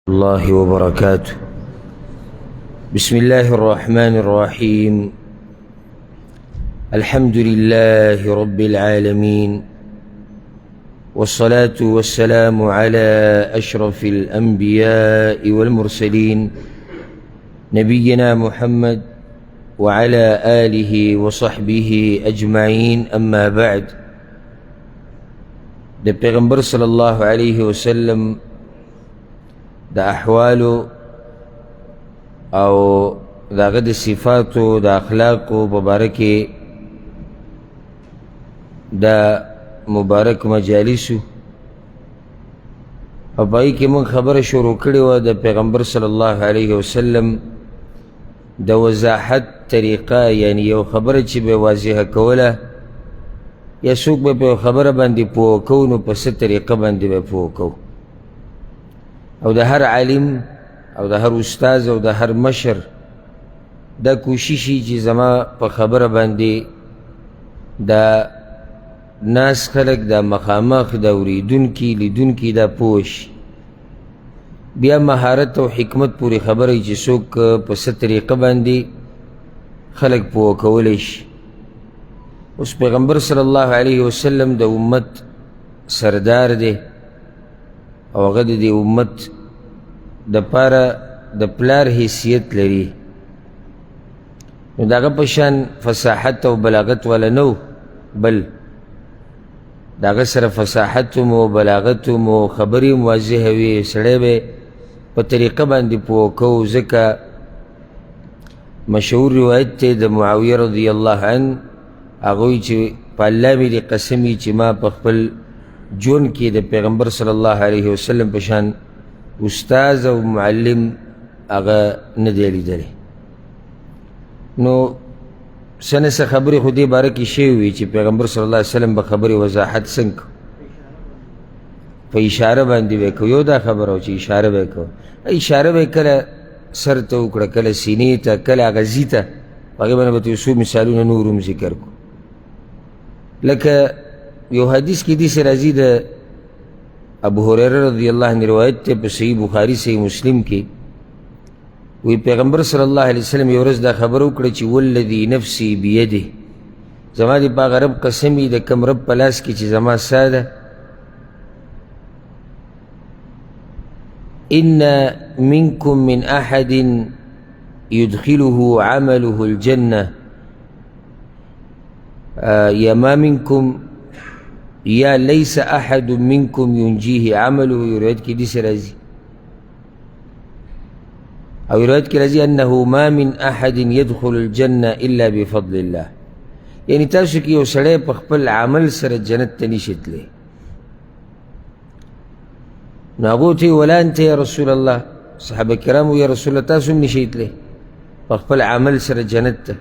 الله وبركاته. بسم الله الرحمن الرحيم. الحمد لله رب العالمين، والصلاة والسلام على أشرف الأنبياء والمرسلين نبينا محمد وعلى آله وصحبه أجمعين. أما بعد، د پیغمبر صلی الله علیه وسلم د احوالو او داغه د صفاتو د اخلاقو مبارکه د مبارک مجالسو او پای کې مون خبره شروع کړې و د پیغمبر صلی الله علیه وسلم د وضاحت طریقه، یعنی یو خبره چې به واضحه کوله یا څوک به په خبره باندې پوه کو، نو په څه طریقه باندې به پوه کو. او د هر عالم او د هر استاذ او د هر مشر دا کوشش چې زما په خبره باندې دا ناس خلق دا مخامخ دا اوریدونکي لیدونکي دا پوه شي، بیا مهارت او حکمت پوری خبره چې څوک په څه طریقه باندې خلق پوه کولی شي. اوس پیغمبر صلی الله علیه وسلم د امت سردار دی او هغه د دې امت د پاره د پلار حیثیت لري، نو د هغه په شان فصاحت او بلاغت والا نو، بل د هغه سره فصاحت مو بلاغت مو خبرې واضحه وي، سړی به په طریقه باندې پوه کو. ځکه مشهور روایت دی د معاویه رضی الله عنه، هغوی چې په الله مې دې قسم وي چې ما په خپل ژوند کې د پیغمبر صلی الله علیه وسلم په شان استاذ او معلم هغه نه دی لیدلی. نو څه نه څه خبرې خو دې باره کې شوې وي چې پیغمبر صلی الله علیه وسلم به خبرې وضاحت څنګه په اشاره باندې به کو. یو دا خبره و چې اشاره به کو، اشاره به کله سر ته وکړه، کله سینې ته، کله اغزي ته، هغې باندې به څو مثالونه نور هم ذکر کو. لکه یو حدیث کې داسې راځي د ابو هریره رضی الله عنه روایت دی په صحیح بخاري صحیح مسلم کې، وی پیغمبر صلی الله علیه وسلم یو ورځ دا خبره وکړه چې والذي نفسي بیده، زما دې په هغه رب قسم وي د کوم رب په لاس کې چې زما ساه ده، ان منکم من احد يدخله عمله الجنة یا ما منکم یا لیس احد منکم ينجيه عمله. روایت کې داسې راځي، او روایت کې راځي انه ما من احد يدخل الجنة الا بفضل الله، یعنی تاسو کې یو سړی په خپل عمل سره جنت ته نشي تللی. نو هغو ته ولا انت یا رسول الله، صحابه کرامو یا رسول الله تاسو هم نشئ تللی په خپل عمل سره جنت ته؟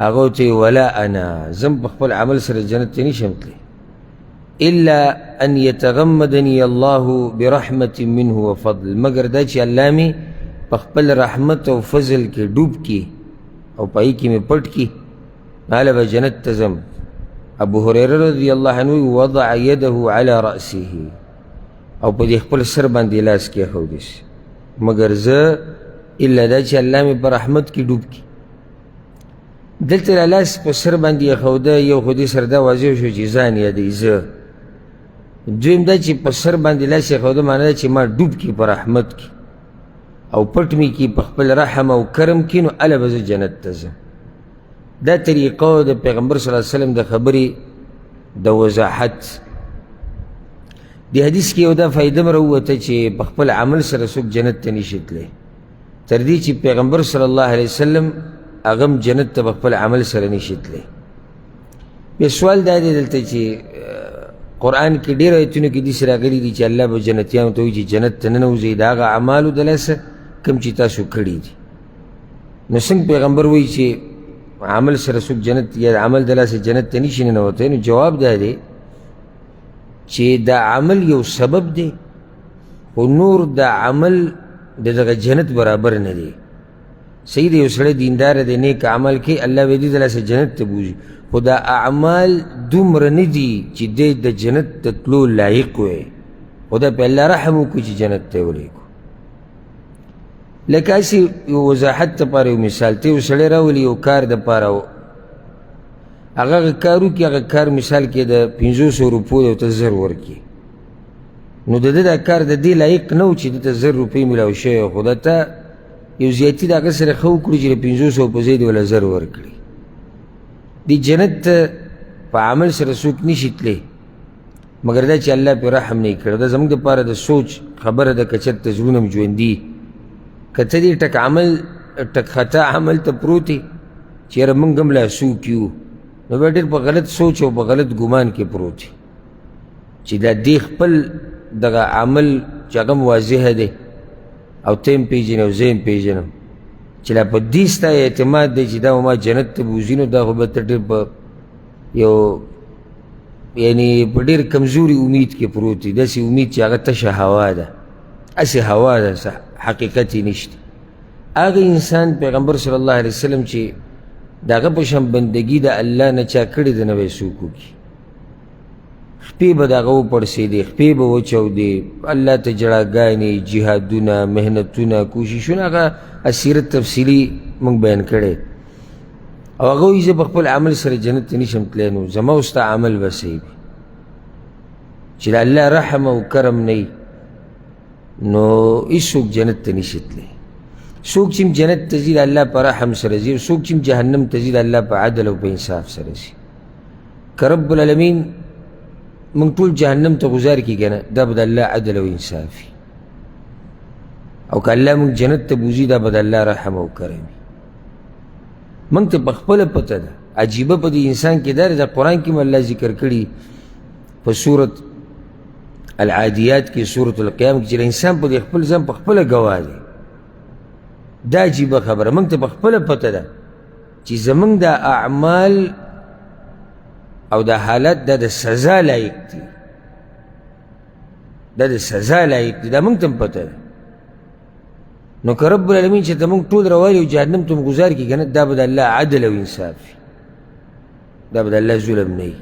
هغو ته ولا انا، زم په خپل عمل سره جنت ته نشم تللی الا ان يتغمدني الله برحمة منه وفضل، مگر دا چې الله مې په خپل رحمت او فضل کې ډوب کی او پای کې مې پټ کی، هله به جنت ته ځم. ابو هریره رضی الله عنه وضع يده على رأسه، او په دې خپل سر باندې لاس کېښودی، مگر زه الا دا چې الله مې په رحمت کې ډوب کی. دلته لاس په سر باندې ایښوده، یو خو دې سره دا واضح شو چې ځان یادوي زه، دویم دا چې په سر باندې لاس ایښوده معنی ده چې ما ډوب کی په رحمت کې او پټ مې کی په خپل رحم او کرم کې، نو هله به زه جنت ته ځم. دا طریقه د پیغمبر صلی الله علیه وسلم د خبرې د وضاحت. دې حدیث کې یو دا فایده م راووته چې په خپل عمل سره څوک جنت ته نشي تللی، تر دې چې پیغمبر صلی الله علیه وسلم هغه هم جنت ته په خپل عمل سره نشي تللی. بیا سوال دا دی دلته چې قرآن کې ډېر ایتونو کې داسې راغلي دي چې الله به جنتیانو ته وایي چې جنت ته ننوځئ د هغه اعمالو د لاسه کوم چې تاسو کړي دي. نو څنګه پیغمبر وایي چې عمل سره څوک جنت یا عمل د لاسه جنت ته نشي ننوتی؟ نو جواب دا دی چې دا عمل یو سبب دی، خو نور دا عمل د دغه جنت برابر نه دی. صحیح دی یو سړی دیندار دی، نیک عمل کوي، الله به دې د لاسه جنت ته بوځي، خو دا اعمال دومره نه دي چې دی د جنت ته تلو لایق وی، خو دا په الله رحم وکړي چې جنت ته یې ولېږو. لکه هسې یو وضاحت دپاره یو مثال ته یو سړی راولي یو کار دپاره هغه کار وکړي هغه کار مثال کې د 500 روپو دی او ته 1000 ورکړي نو د ده دا کار د دې لایق نه و چې ده ته 1000 روپۍ میلاو شوی خو ده ته یو زیاتي د هغه سره ښه وکړو چې د 500 په ځای دې وله 1000 ورکړي دې جنت ته په عمل سره څوک نشي تللی مګر دا چې الله پې رحم نه یې کړی دا زموږ دپاره د سوچ خبره ده که چېرته زړونه م ژوندي که ته دې ټک خطا عمل ته پروت یې چې یاره موږ هم لا څوک یو نو بیا ډېر په غلط سوچ او په غلط ګمان کې پروت یې چې دا دې خپل دغه عمل چې هغه م واضحه دی او ته یم پېژنې او زه یم پېژنم چې لا په دې ستا اعتماد دی چې دا به ما جنت ته بوځي نو دا خو به ته ډېر په یو یعنی په ډېر کمزوري امید کې پروت دی داسې امید چې هغه تشه هوا ده هسې هوا ده حقیقت یې نشته هغه انسان پیغمبر صلی الله علیه وسلم چې د هغه په شان بندګي د الله نه چا کړې ده نه به یې څوک وکړي خپې به د هغه وپړسېدې خپې به وچودې الله ته جړاګانې جهادونه محنتونه کوششونه هغه سیرت تفصیلي موږ بیان کړی او هغه وایي زه په خپل عمل سره جنت ته نشم تللی نو زما او ستا عمل به صحیح وي چې د الله رحم او کرم نه وي نو هېڅوک جنت ته نشي تللی څوک چې جنت ته ځي د الله په رحم سره ځي څوک چې جهنم ته ځي د الله په عدل او په انصاف سره ځي که رب العالمین موږ ټول جهنم ته غذار کړي که نه دا به د الله عدل او انصاف وي او که الله موږ جنت ته بوځي دا به د الله رحم او کرم وي موږ ته په خپله پته ده عجیبه په دې انسان کې دا د قرآن کې م الله ذکر کړي په صورت العادیات کې صورت القیام کې چې د انسان په دې خپل ځان په خپله ګواه دی دا عجیبه خبره موږ ته په خپله پته ده چې زموږ دا اعمال او دا حالت دا د سزا لایق دی دا د سزا لایق دی دا موږ ته هم پته ده نو که رب العالمین چې ته موږ ټول روالي او جهنم ته م ګذار کړي که نه دا به د الله عدل او انصاف وي دا به د الله ظلم نه وي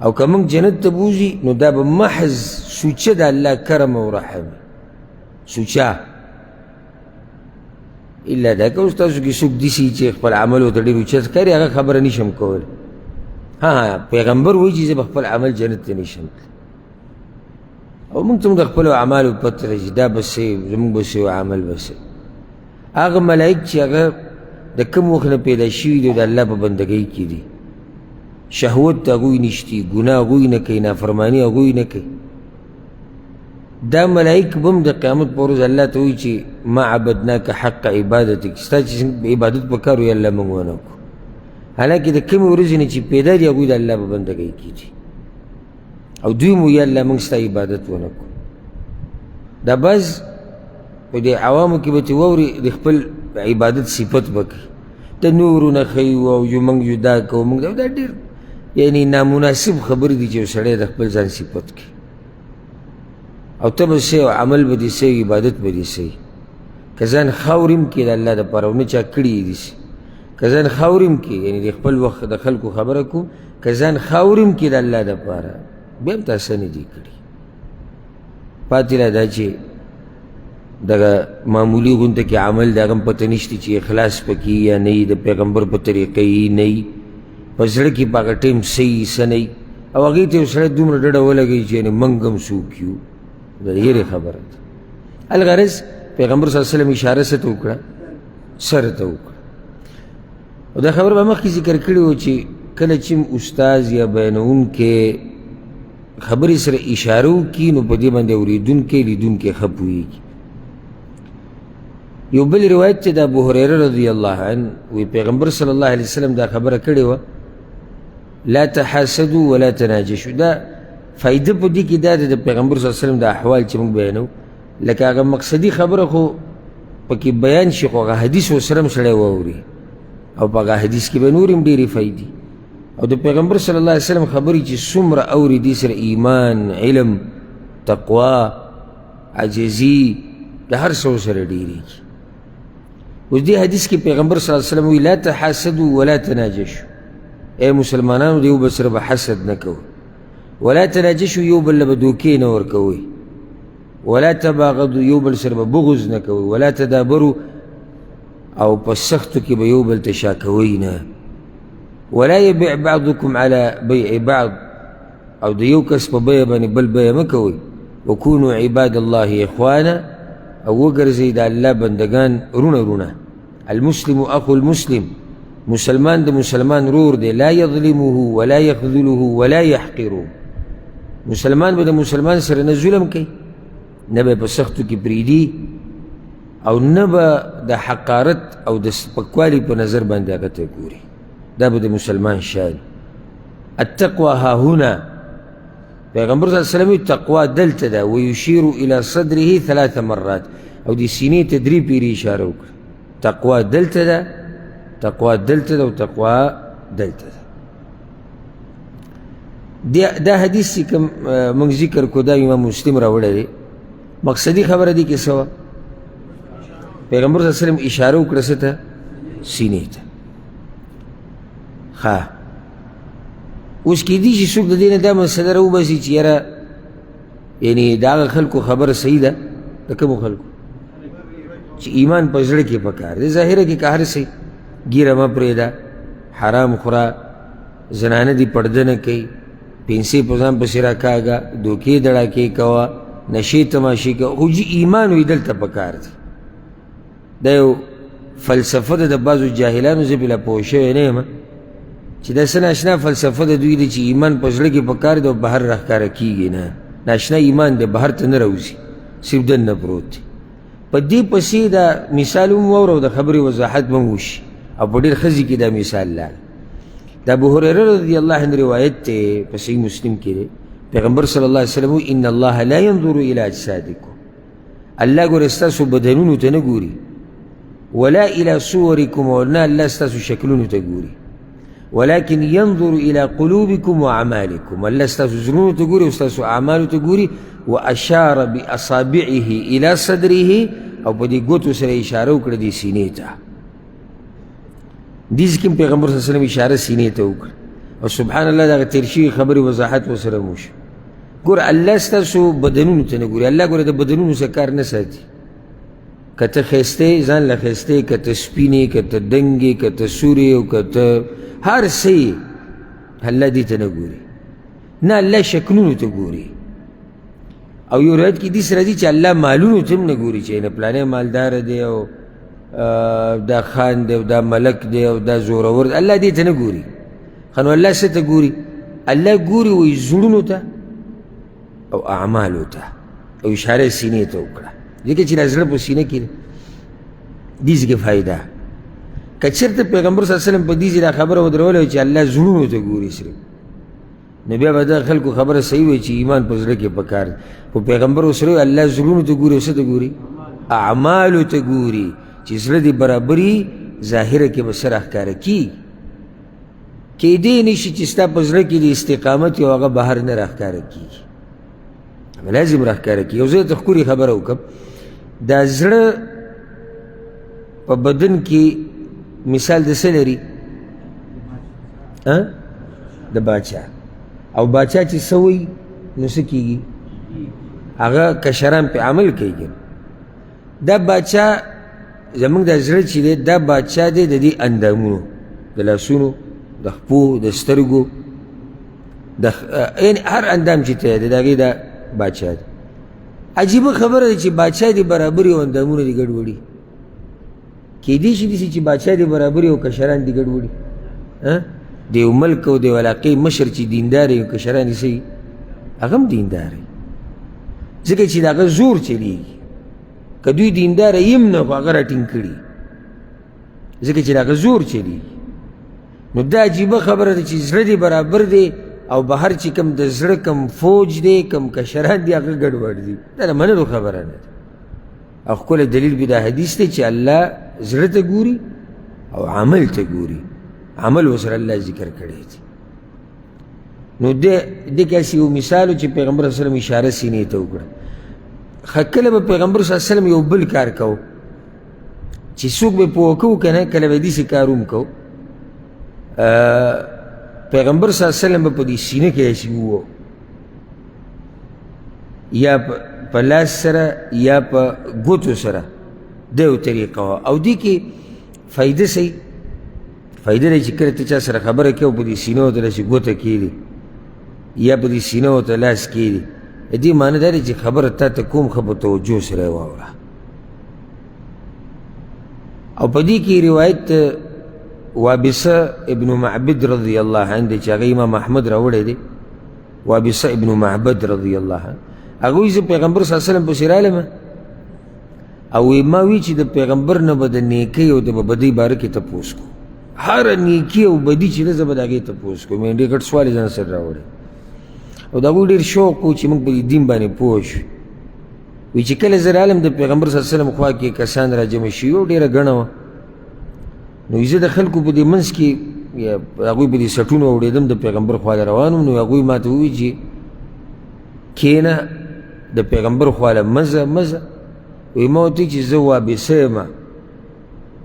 او که موږ جنت ته بوځي نو دا به محض سوچه د الله کرم او رحم سوچه الا دا که اوس تاسو کې څوک داسې چې خپل عمل ورته ډېر اوچت ښکاري هغه خبره نشم کولی پیغمبر وایي چې زه به خپل عمل جنت ته نشم تللی او موږ ته هم د خپلو اعمالو پته ده چې دا به څه زموږ به څه عمل به څه هغه ملایک چې هغه د کوم وخت نه پیدا شوي دي او د الله په بندګۍ کې دي شهوت ته هغوی نشتي ګناه هغوی نه کوي نافرماني هغوی نه کوي دا ملائک به هم د قیامت په ورځ الله ته وایي چې ما عبدناک حق عبادتک ستا چې عبادت پکار وي الله موږ ونه کړو حالانکې د کومې ورځې نه چې پیدا دي هغوی د الله په بندګۍ کې دي او دوی مو یا الله موږ ستا عبادت ونه کړو دا بعض په دې عوامو کې به ته واوري د خپل عبادت صفت به کوي د نورو نه ښیي او موږ جدا کوو موږ دا ډېر یعنی نامناسب خبرې دي چې یو سړی د خپل ځان صفت کوي او ته به څه عمل به دې څه عبادت به دې څه که ځان خاوریم کې د الله دپاره او نه چا کړي یې داسې که ځان خاوریم کې یعنې د خپل وخت د خلکو خبره کوو که ځان خاوریم کې د الله دپاره بیا هم تا څه نه دي کړي پاتې لا دا چې دغه معمولي غونته کې عمل د هغه هم پته نشته چې اخلاص پکې یا نه وي د پیغمبر په طریقه یې نه وي په زړه کې په هغه ټایم صحیح څه نه وي او هغې ته یو سړی دومره ډډه ولګوي چې یعنې موږ هم څوک یو دا هیرې خبره ده الغرض پیغمبر صلی الله علیه وسلم اشاره څه ته وکړه سر ته وکړه او دا خبره به مخکې ذکر کړې وه چې کله چې استاذ یا بیانونکی خبرې سره اشاره وکړي نو په دې باندې اورېدونکی لیدونکی ښه پوهېږي یو بل روایت چې د ابو هریره رضی الله عنه وی پیغمبر صلی الله علیه وسلم دا خبره کړې وه لا تحاسدوا ولا تناجشوا دا فایده په دې کې دا د پیغمبر صلی الله علیه وسلم د احوال چې موږ بیانو لکه هغه مقصدي خبره خو پکې بیان شي خو هغه حدیث ورسره هم سړی واوري او په هغه حدیث کې به نورې هم ډېرې فایدې او د پیغمبر صلی الله علیه وسلم خبرې چې څومره اوري دې سره ایمان علم تقوا عجزي د هر څه ورسره ډېرېږي اوس دې حدیث کې پیغمبر صلی الله علیه وسلم وی لا تحاسدوا ولا تناجشوا ای مسلمانانو د یو بل سره به حسد نه کوئ ولا تناجشوا یو بل له به دوکې نه ورکوئ ولا تباغضوا یو بل سره به بغض نه کوئ ولا تدابروا او په سختو کې به یو بل ته شا کوئ نه ولا یبع بعضکم علی بیع بعض او د یو کس په بیه باندې بل بیه مه کوئ وکونوا عباد الله اخوانا او وګرځئ د الله بندگان رونه المسلم اخو المسلم مسلمان د مسلمان رور دی لا یظلمه ولا یخذله ولا یحقره مسلمان به د مسلمان سره نه ظلم کوي نه به په سختو کې پریږدي او نه به د حقارت او د سپکوالي په نظر باندې هغه ته ګوري دا به د مسلمان شان التقوى ها هنا پیغمبر صلی الله علیه وسلم تقوا دلته ده ويشير الى صدره 3 مرات او دې سینې ته 3 پیرې اشاره وکړه تقوا دلته ده تقوا دلته ده او تقوا دلته ده دا حدیث چې کوم موږ ذکر کو دا امام مسلم راوړی دی مقصدی خبره دی کې څه وه پیغمبر صلی الله علیه وسلم اشاره وکړه څه ته سینې ته ښه اوس کېدای شي څوک د دې نه دا مسله راوباسي چې یاره یعنې د هغه خلکو خبره صحیح ده د کومو خلکو چې ایمان په زړه کې پکار دی ظاهره کې که هر څه ګیره مه پرېږده حرام خوره زنانه دې پرده نه کوي پنسې په ځان پسې راکاږه دوکې دړاکې کوه نشې تماشې کوه خو چې ایمان وي دلته پکار دی دا یو فلسفه ده د بعضو جاهلانو زه بېله پوه شوی نه یم چې دا څه ناشنا فلسفه د دوی دی چې ایمان په زړه کې پکار دی او بهر راښکاره کېږي نه ناشنا ایمان دی بهر ته نه راوځي صرف دننه پروت دی په دې پسې دا مثال هم واوره او د خبرې وضاحت به هم وشي او په ډېر ښه ځای کې دا مثال لاړ د ابوهریره رضی الله عنه روایت دی په صحیح مسلم کې دی پیغمبر صلی الله علیه وسلم ان الله لا ينظر الى اجسادکم الله ګوره ستاسو بدنونو ته نه ګوري ولا الى صورکم او نه الله ستاسو شکلونو ته ګوري ولكن ينظر الى قلوبكم واعمالكم الله ستاسو زړونو ته ګوري او ستاسو اعمالو ته ګوري واشار باصابعه الى صدره او په دې ګوتو سره اشاره وکړه دې سینې ته دې ځکه پیغمبر صلی الله علیه وسلم اشاره سینې ته وکړه او سبحان الله دغه تېر شوي خبرې وضاحت ورسره وشو ګوره الله ستاسو بدنونو ته نه ګوري الله ګوره د بدنونو څخه کار نه ساتي که ته ښایسته یې ځان له ښایسته یې که ته سپین یې که ته دنګ یې که ته سور یې او که ته هر څه یې الله دې ته نه ګوري نه الله شکلونو ته ګوري او یو روایت کې داسې راځي چې الله مالونو ته هم نه ګوري چې نه پلانی مالداره دی او دا خان دی او دا ملک دی او دا زورور دی الله دې ته نه ګوري خو نو الله څه ته ګوري الله ګوري وایي زړونو ته او اعمالو ته او اشاره سینې ته وکړه ځکه چې دا زړه په سینه کې دی دې ځکه فایده که چېرته پیغمبر صلی الله علیه وسلم په دې ځای دا خبره ودرولی چې الله زړونو ته ګوري صرف نو بیا به دا خلکو خبره صحیح وي چې ایمان په زړه کې پکار دی خو پیغمبر اوس وایي الله زړونو ته ګوري او څه ته ګوري اعمالو ته ګوري چې زړه دې برابري ظاهره کې به څه راښکاره کېږي کېدی نه شي چې ستا په زړه کې د استقامت یو هغه بهر نه راښکاره کېږي لازم راښکاره کېږي یو زه ته ښکلې خبره وکړم دا زړه په بدن کې مثال د څه لري د باچا او باچا چې څه وایي نو څه کېږي هغه کشران پې عمل کوي دا باچا زمونږ دا زړه چې دی دا باچا دی د دې اندامونو د لاسونو د خپو د سترګو یعنې هر اندام چې ته دی د هغې دا باچا دی عجیبه خبره ده چې باچا دی برابر او اندامونه دي ګډوډي کېدای شي داسې چې باچا دی برابر او کشران دي ګډوډي د یو ملک او د یو علاقې مشر چې دیندار وي او کشران یې څه هغه هم دیندار وي ځکه چې د هغه زور چلیږي که دوی دینداره یم نه خو هغه راټینګ کړي ځکه چې د هغه زور چلیږي نو دا عجیبه خبره ده چې زړه دی برابر دی او بهر چې کوم د زړه کوم فوج دی کوم کشران دی هغه ګډوډ دي دا د منلو خبره نه ده او ښکلی دلیل به دا حدیث دی چې الله زړه ته ګوري او عمل ته ګوري عمل ورسره الله ذکر کړی دی نو دې کې هسې یو مثال و چې پیغمبر صلی الله علیه وسلم اشاره سینې ته وکړه ښه کله به پیغمبر صلی الله علیه وسلم یو بل کار کو چې څوک به پوه کوو که نه کله به داسې کار هم کو پیغمبر صلی اللہ علیہ وسلم په دې سینه کې هسې ووه یا په لاس سره یا په ګوتو سره دا یو طریقه وه او دې کې فایده صحیح فایده دی چې کله ته چا سره خبره کوې او په دې سینه ورته داسې ګوته کښېږدي یا په دې سینه ورته لاس کښېږدي د دې معنی دا دی چې خبره تا ته کوم ښه په توجه سره یې واوره او په دې کې روایت وابسه ابن معبد رضی الله عنه دی چې هغه امام احمد راوړی دی وابسه ابن معبد رضی الله عنه هغه وایي زه پیغمبر صلی الله علیه وسلم پسې رالم او ما وی چې د پیغمبر نه به د نیکۍ او د بدۍ باره کې تپوس کو هره نیکي او بدي چې ده زه به د هغې تپوس کوم یعنې ډېر ګډ سوال یې ځان سره راوړی او د هغوی ډېر شوق و چې موږ په دې دین باندې پوه شو وایي چې کله زه رالم د پیغمبر صلی الله علیه وسلم خوا کې کسان را جمع شوي او ډېره ګڼه وه نو زه د خلکو په دې منځ کې یا هغوی په دې سټونو اوړېدم د پیغمبر خوا له روان وم نو هغوی ما ته ووایي چې کښېنه د پیغمبر خوا له مزه مزه وایي ما ورته چې زه وابسه یم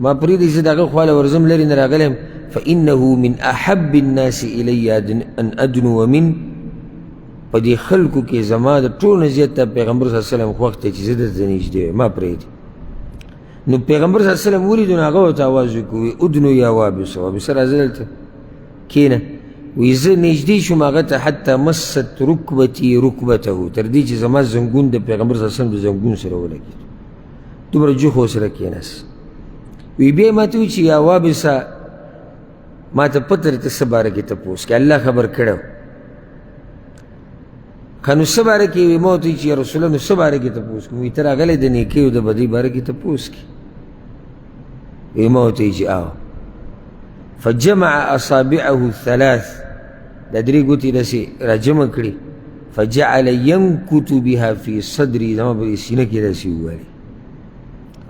ما پرېږدئ زه د هغه خوا له ورځم لرې نه راغلی یم فانه من احب الناس الی ان ادنو من په دې خلکو کې زما د ټولو نه زیات پیغمبر صلی الله علیه وسلم خوښ دی چې زه درته نږدې یم ما پرېږدي نو پیغمبر صلی الله علیه وسلم ولیدو نو هغه ورته آواز وکړو وایي ادنو یا وابسه وابسه راځه دلته کښېنه وایي زه نږدې شوم هغه ته حتی مست رکبتي رکبته تر دې چې زما زنګون د پیغمبر صلی الله علیه وسلم د زنګون سره ولګېد دومره جوخ ورسره کېناست وی بیا ما ته وایي چې یا وابسه ما ته پته درته څه باره کې تپوس کې الله خبر کړی ښه نو څه باره کې وي ما ورته وایي چې یا رسول الله نو څه باره کې تپوس کوم وایي ته راغلی د نیکۍ او د بدۍ باره کې تپوس کې وی ما ورته وایي چې آو فجمع اصابعه الثلاث دا درې ګوتې داسې راجمع کړي فجعل ینکت بها فی صدري زما په دې سینه کې داسې ووالي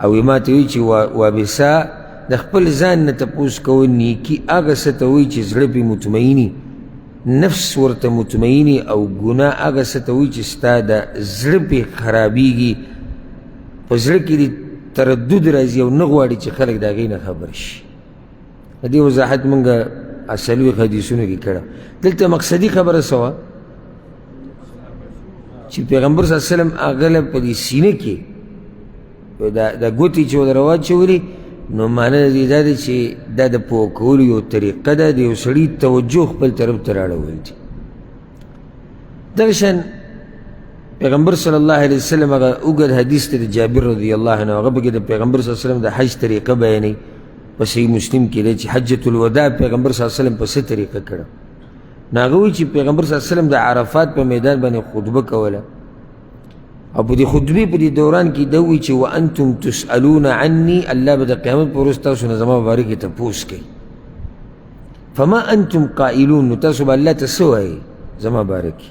او ما ته وایي چې وابسه د خپل ځان نه تپوس کوه نیکي هغه څه ته وایي چې زړه پرې مطمئني نفس ورته مطمئني او ګناه هغه څه ته وایي چې ستا د زړه پرې خرابېږي په زړه کې دې تردد راځي او نه غواړي چې خلک د هغې نه خبر شي د دې وضاحت مونږ څلوېښت حدیثونو کې کړه دلته مقصدي خبره څه وه چې پیغمبر صلی الله علیه وسلم هغه له په دې سینه کې دا ګوتې چې ورته راواچولې نو معنی د دې دا دی چې دا د پوه کولو یو طریقه ده د یو سړي توجه خپل طرف ته راړول دي دغه شان پیغمبر صلی الله علیه وسلم هغه اوږد حدیث دی د جابر رضی الله عنه هغه پکې د پیغمبر صلی الله علیه وسلم د حج طریقه بیانوي په صحیح مسلم کې دی چې حجة الوداع پیغمبر صلی الله علیه وسلم په څه طریقه کړه نو هغه وایي چې پیغمبر صلی الله علیه وسلم د عرفات په میدان باندې خطبه کوله او په دې خطبې په دې دوران کې دا وایي چې وانتم تسألون عني الله به د قیامت په ورځ تاسو نه زما په باره کې تپوس کوي فما انتم قائلون نو تاسو به الله ته څه وایي زما باره کې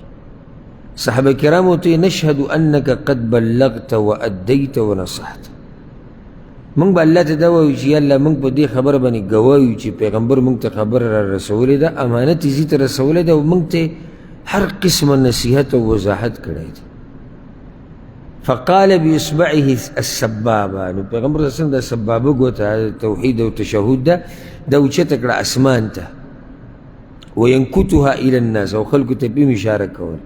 صحابه کرامو ته نشهد انک قد بلغت وادیت ونصحت موږ به الله ته دا وایو چې یا الله موږ په دې خبره باندې ګواه یو چې پیغمبر موږ ته خبره را رسولې ده امانت یې زی ته رسولی ده او موږ ته هر قسمه نصیحت او وضاحت کړی دی فقال باصبعه السبابه نو پیغمبر صلی الله علیه وسلم دا سبابه ګوته توحید او تشهد ده دا اوچته کړه اسمان ته وینکتها الى الناس او خلکو ته بهم اشاره کول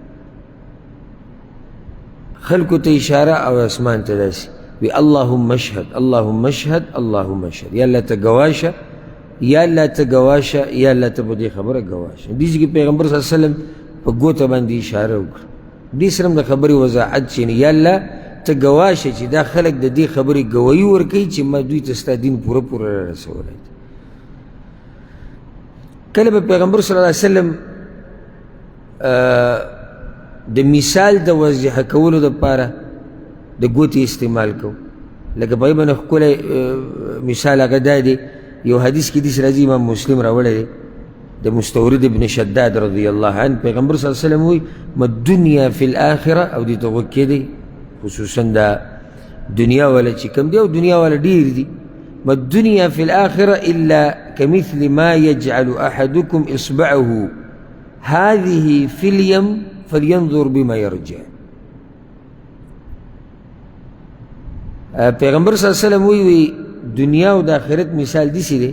خلکو ته اشاره او اسمان ته داسې وی اللهم اشهد اللهم اشهد اللهم اشهد یا الله ته ګواشه یا الله ته ګواشه یا الله ته په دې خبره ګواشه دې کې پیغمبر صلی الله علیه وسلم په ګوته باندې اشاره وکړه دې سره د خبرې وضاحت چې یا الله ته ګواشه چې دا خلک د دې خبرې ګواهي ورکوي چې ما دوی ته ستا دین پوره پوره رسولی دی کله به پیغمبر صلی الله علیه وسلم د مثال د وضیحه کولو دپاره د ګوتې استعمال کو لکه په هغې باندې ښکلی مثال هغه دا دی یو حدیث کې داسې راځي امام مسلم راوړی دی د مستورد ابن شداد رضی الله عنه پیغمبر صلی الله علیه وسلم وایي ما الدنیا فی الاخره او دې ته غوږ کېدی خصوصا دا دنیا والا چې کوم دی او دنیا والا ډېر دي ما الدنیا فی الاخره الا کمثل ما یجعل احدکم اصبعه هذه فی الیم فلینظر بما یرجع پیغمبر صلی الله علیه وسلم وی دنیا او د آخرت مثال داسې دی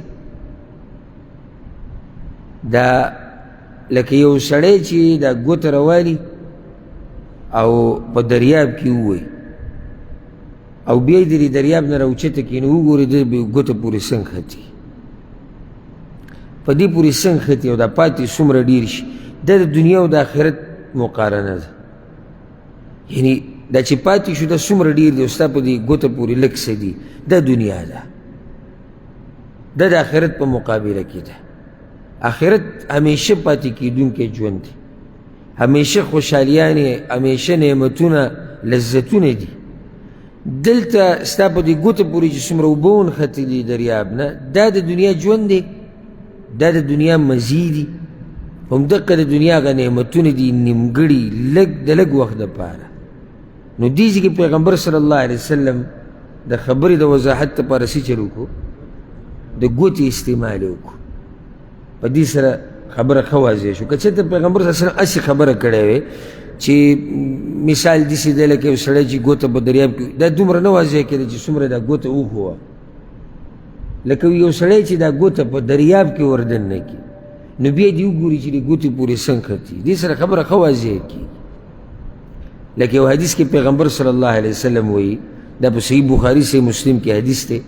دا لکه یو سړی چې دا ګوته راوالي او په دریاب کې ووی او بیا یې د دریاب نه راوچته کړي نو وګورې د ګوته پورې څنګ ختي په دې پورې څنګ ختي او دا پاتې څومره ډېر شي دا د دنیا او د آخرت مقارنه ده یعنی دا چې پاتې شو دا څومره ډېر دی او ستا په دې ګوته پورې لږ څه دي دا دنیا ده دا د آخرت په مقابله کې ده آخرت همیشه پاتې کېدونکی ژوند دی همیشه خوشحالیانې همیشه نعمتونه لذتونه دي دلته ستا په دې ګوته پورې چې څومره اوبه ونښتلي دریاب نه دا د دنیا ژوند دی دا د دنیا مزې دي همدقه د دنیا هغه نعمتونه دي نیمګړي لږ د لږ وخت دپاره نو دې ځای کې پیغمبر صلی الله علیه وسلم د خبرې د وضاحت دپاره څه چل وکړو د ګوتې استعمال یې وکړو په دې سره خبره ښه واضح شو که چېرته پیغمبر صلی الله علیه وسلم هسې خبره کړې وې چې مثال داسې دی لکه یو سړی چې ګوته په دریاب کې دا دومره نه واضح کېده چې څومره دا ګوته وښوه لکه یو سړی چې دا ګوته په دریاب کې وردننه کړي نو بیا دې وګوري چې د ګوتې پورې څنګ ختي دې سره خبره ښه واضح کېږي لکه یو حدیث کې پیغمبر صلی الله علیه وسلم وایي دا په صحیح بخاري صحیح مسلم کې حدیث دی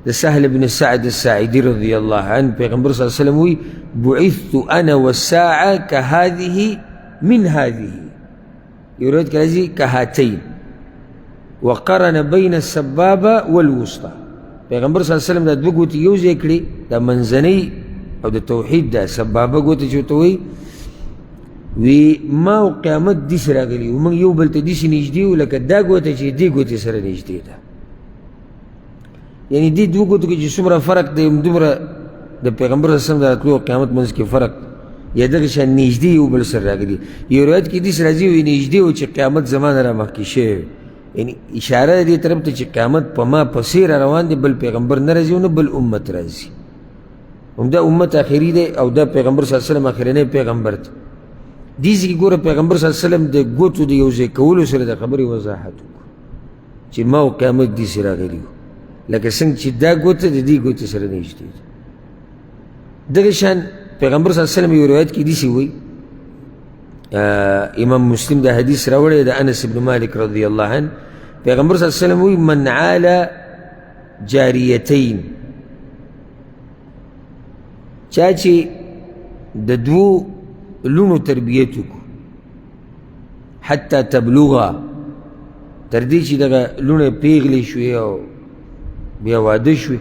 د سهل بن سعد الساعدي رضی الله عنه پیغمبر صلی الله علیه وسلم وایي بعثت انا والساعه كهذه من هذه یو روایت کې راځي كهاتين وقرن بين السبابه والوسطى پیغمبر صلی الله علیه وسلم دا دوه ګوتې یو ځای کړي دا منځنۍ او د توحید دا سبابه ګوته چې ورته وایي وی ما او قیامت داسې راغلي وو موږ یو بل ته داسې نږدې وو لکه دا ګوته چې دې ګوتې سره نږدې ده یعنی دې دوه ګوتو کې چې څومره فرق دی همدومره د پیغمبر صلی الله علیه وسلم د راتلو او قیامت منځ کې فرق یا دغه شان نږدې یو بل سره راغلي یو روایت کې داسې راځي وي نږدې و چې قیامت زمانه را مخکې شوی یعنی اشاره دې طرف ته چې قیامت په ما پسې را روان دی بل پیغمبر نه راځي او نه بل امت راځي همدا امت آخري دی او دا پیغمبر صلی الله علیه وسلم آخرنی پیغمبر دی دې ځای کې ګوره پیغمبر صلی الله علیه وسلم د ګوتو د یو ځای کولو سره د خبرې وضاحت وکړو چې ما او قیامت داسې راغلي وو لکه څنګه چې دا ګوته د دې ګوتې سره نږدې ده دغه شان پیغمبر صلی الله علیه وسلم یو روایت کې داسې وایي امام مسلم دا حدیث راوړی د انس بن مالک رضی الله عنه پیغمبر صلی الله علیه وسلم وایي من عال جاریتین چا چې د دوو لونو تربیت وکړو حتی تبلغا تر دې چې دغه لونه پیغلې شوې او بیا واده شوې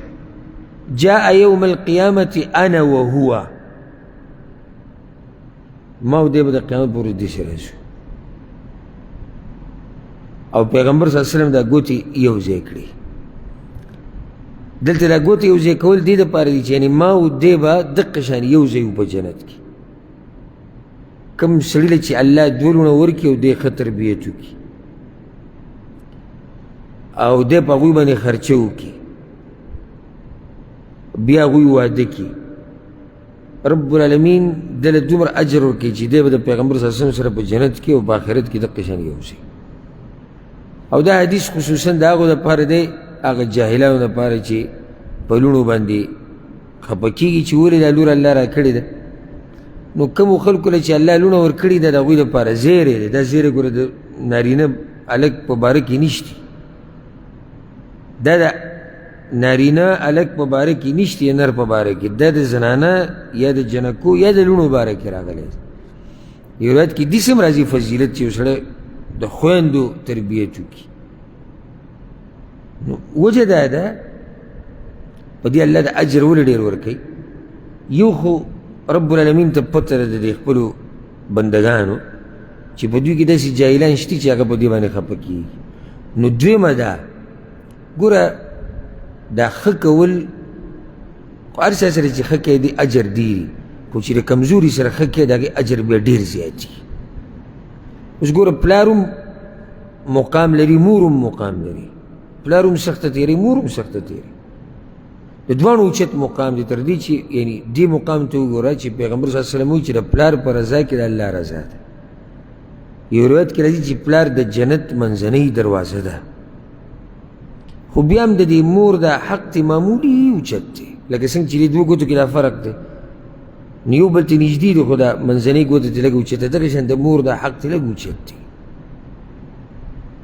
جاء یوم القیامة انا وهو ما او دی به د قیامت پورې داسې راشو او پیغمبر صلی الله علیه وسلم دا ګوتې یو ځای کړي دلته دا ګوتې یو ځای کول دې دپاره دي چې یعنې ما او دی به دقه شان یو ځای وو په جنت کې کوم سړي له چې الله دوه لونه ورکړي او دی ښه تربیت وکړي او دی په هغوی باندې خرچه وکړي بیا هغوی واده کړي رب العالمین دله دومره اجر ورکوي چې دی به د پیغمبر صلی الله علیه وسلم سره په جنت کې او په آخرت کې دقه شان یو شي او دا حدیث خصوصا د هغو دپاره دی هغه جاهلانو دپاره چې په لوڼو باندې خفه کېږي چې ولې دا لور الله را کړې ده نو کومو خلکو له چې الله لوڼه ورکړې ده د هغوی دپاره زیری دی دا زیری ګوره د نارینه هلک په باره کې نشته دا د نارینه هلک په باره کې نشته یا نر په باره کې دا د زنانه یا د جنکو یا د لوڼو باره کې راغلی یو روایت کې داسې هم راځي فضیلت چې یو سړی د خویندو تربیت وکړي نو وجه دا ده په دې الله د اجر ولې ډېر ورکوي یو خو رب العالمین ته پته ده د خپلو بندګانو چې په دوی کې داسې جاهلان شته چې هغه په دې باندې خفه کېږي نو دویمه ده ګوره دا ښه کول خو هر چا سره چې ښه کوي د اجر ډېر خو چې د کمزوري سره ښه کوي د هغې اجر بیا ډېر زیات وي اوس ګوره پلار هم مقام لري مور هم مقام لري پلار هم سخته تېري مور هم سخته تېري د دواړو اوچت مقام دی تر دې چې یعنی دې مقام ته وګوره چې پیغمبر صلی الله علیه وسلم وایي چې د پلار په رضا کې د الله رضا ده یو روایت کې راځي چې پلار د جنت منځنۍ دروازه ده خو بیا هم د دې مور دا حق تی معمولي اوچت دی لکه څنګه چې دې دوه ګوتو کې دا فرق دی نو یو بل ته نږدې دی خو دا منځنۍ ګوته ته لږ اوچت دی دغه شان د مور دا حق تی لږ اوچت دی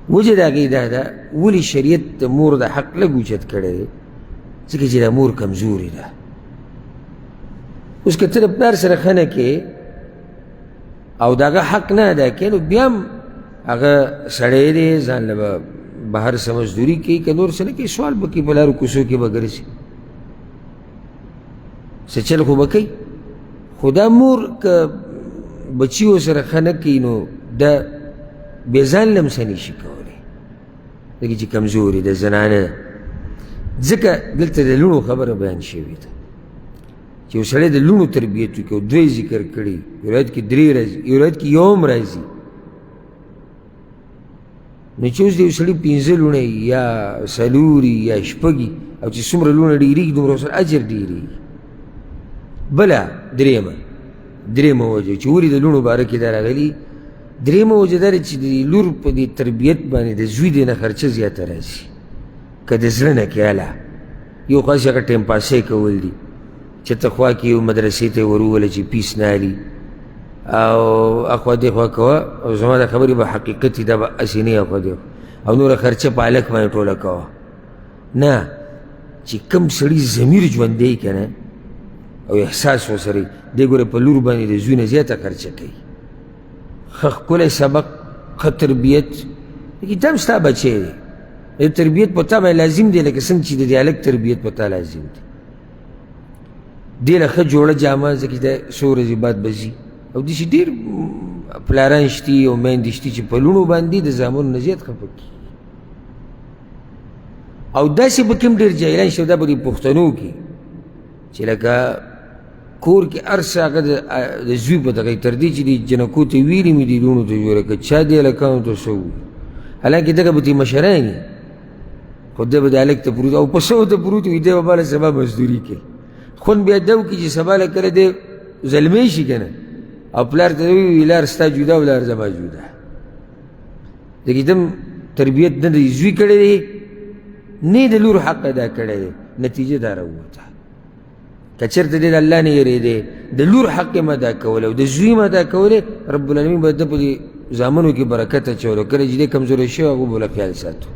وجه د هغې دا ده ولې شریعت د مور د حق لږ اوچت کړی دی ځکه چې دا مور کمزورې ده. اوس که ته د پلار سره ښه نه کې او د هغه حق نه ادا کوې نو بیا هم هغه سړی دی ځان له به بهر څه مزدوري کوي که نور څه نه کوي سوال به کوي په لارو کوڅو کې به ګرځي څه چل خو به کوي. خو دا مور که بچي ورسره ښه نه کوي نو دا بې ځان له هم څه نشي کولی ځکه چې کمزورې ده زنانه ده. ځکه دلته د لوڼو خبره بیان شوې ده چې یو سړی د لوڼو تربیت وکړي او دوی ذکر کړي یو روایت کې 3 راځي یو روایت کې یو هم راځي. نو چې اوس د یو سړي 5 لوڼې یا 4 یا 6 او چې څومره لوڼه ډېرېږي دومره ورسره اجر ډېرېږي. بله درېیمه وجه چې ولې د لوڼو باره کې دا راغلي درېیمه وجه دا ده چې د لور په دې تربیت باندې د زوی دی نه خرچه زیاته راځي که د زړه نه کې هله یو خاص هغه ټایم پاسۍ کول دي چې ته خوا کې یو مدرسې ته ور ووله چې پیس نه هلي او اخوا دېخوا کوه او زما دا خبرې به حقیقت وي دا به هسې نه اخوا دېخوا او نوره خرچه په هلک باندې ټوله کوه نه چې کوم سړي ضمیر ژوندی که نه او احساس ورسره دی ګوره په لور باندې د زوی نه زیاته خرچه کوي ښه ښکلی سبق ښه تربیت لیکن دا هم ستا بچی دی د تربیت په تا باندې لازم دی لکه څنګه چې د دې هلک تربیت په تا لازم دی. دې له ښه جوړه جامه ځکه دا څو ورځې بعد به ځي او داسې ډېر پلاران شتي او میندې شتي چې په لوڼو باندې د زامنو نه زیات خفه کېږي او داسې به کوم ډېر جاهلان شته دا به د پښتنو کې چې لکه کور کې هر څه هغه د زوی په دغه تر دې چې د جنکو ته ویلي مې دي لوڼو ته جوړه که چا دې هلکانو ته څه ووایي حالانکې دغه به ترې مشران وي خو دی به د هلک ته پروت او په سوو ته پروت وي دی به باله سبا مزدوري کوي خون بیا دا وکړي چې سبا له کله دی زلمی شي که نه او پلار ته ووایي لار ستا جدا او لار زما جدا ځکه دم تربیت نه د زوی کړی دی نه د لور حق ادا کړی دی نتیجه دا راووته که چېرته دی د الله نه یېرېدی د لور حق یې ادا کولی او د زوی م ادا کولی رب العالمین به ده په دې زامنو کې برکت اچولو کله چې دی کمزوری شوی هغو به له خیال ساتو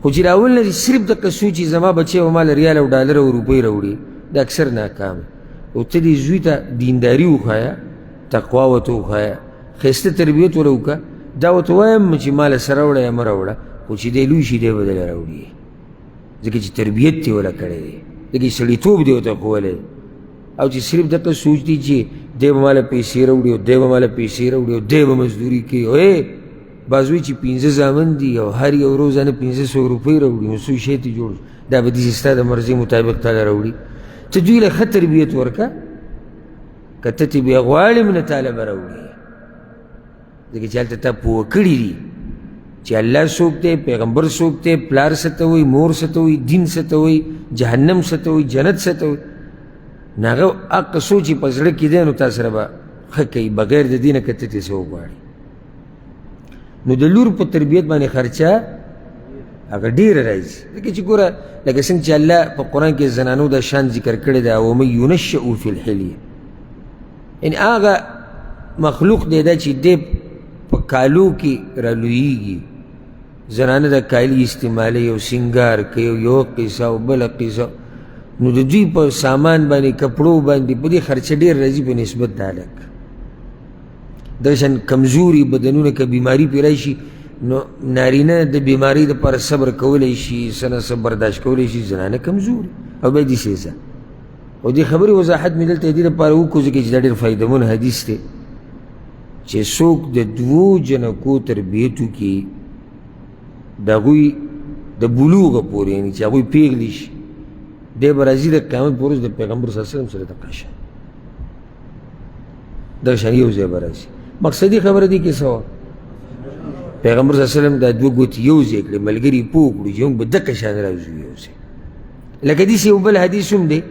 خو چې راول نه دي صرف دقه سوچ چې زما بچی به ما له ریال او ډالر او روپۍ راوړي دا اکثر ناکام او ته دې زوی ته دینداري وښایه تقوا ورته وښایه ښایسته تربیت ور وکړه دا ورته وایم چې ما له څه راوړه یا مه راوړه خو چې دی لوی شي دی به دله راوړي ځکه چې تربیت یې وله کړی دی ځکه سړیتوب دی ورته ښوولی او چې صرف دقه سوچ دی چې دی به ما له پیسې راوړي او دی به ما له پیسې راوړي او دی به مزدوري کوي او بعض وایي چې 15 زامن دي او هر یو روزانه 1500 روپۍ راوړي نو څو شی ته جوړ دا به داسې ستا د مرضۍ مطابق تاله راوړي ته دوی له ښه تربیت ورکړه که ته ترې بیا غواړې هم نه تاله به راوړي ځکه چې هلته تا پوه کړي دي چې الله څوک دی پیغمبر څوک دی پلار څه ته وایي مور څه ته وایي دین څه ته وایي جهنم څه ته وایي جنت څه ته وایي نو هغه هغه څو چې په زړه کې دی نو تا سره به ښه کوي بغیر د دې نه که ته ترې څه وغواړي نو د لور په تربیت باندې خرچه هغه ډېره راځي ځکه چې ګوره لکه څنګه چې الله په قرآن کې زنانو د شان ذکر کړی دی ومن ینشأ فی الحلیة یعنې هغه مخلوق دی دا چې دی په کالو کې رالویږي زنانه د کالي استعمالوي او سینګار کوي یو قصه او بله قصه نو د دوی په سامان باندې کپړو باندې په دې خرچه ډېر راځي په نسبت د هلک دغه شان کمزوري بدنونه که بیماري پرې راشي نو نارینه د بیمارۍ دپاره صبر کولی شي څه نه څه برداشت کولی شي زنانه کمزوري او بیا داسې ځه او دې خبرې وضاحت مې دلته دې دپاره وکړو ځکه چې دا ډېر فایدهمند حدیث دی چې څوک د 2 جنکو تربیت وکړي د هغوی د بلوغه پورې یعنې چې هغوی پیغلي شي دی به راځي د قیامت په ورځ د پیغمبر صلی الله علیه وسلم سره دغه شان دغه شان یو ځای به راځي مقصدي خبره دې کې څه وه پیغمبر صلی الله علیه وسلم دا 2 ګوتې یو ځای کړې ملګري پوه کړو چې موږ به دغه شان راځو یو ځای لکه داسې یو بل حدیث هم دی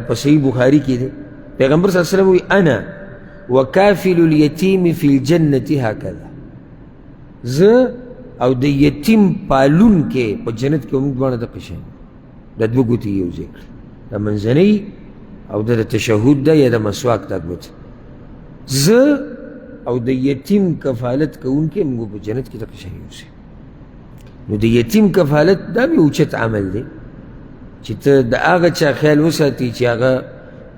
په صحیح بخاري کې دی پیغمبر صلی الله علیه وسلم وایي انا وکافل الیتیم فی الجنة هکذا زه او د یتیم پالونکی په جنت کې موږ دواړه دغه شان دا 2 ګوتې یو ځای کړي دا منځنۍ او د تشهد ده یا د مسواک دا ګوتې زه او د یتیم کفالت کوونکی موږ په جنت کې دغه شی اوسي. نو د یتیم کفالت دا بیا اوچت عمل دی چې ته د هغه چا خیال وساتي چې هغه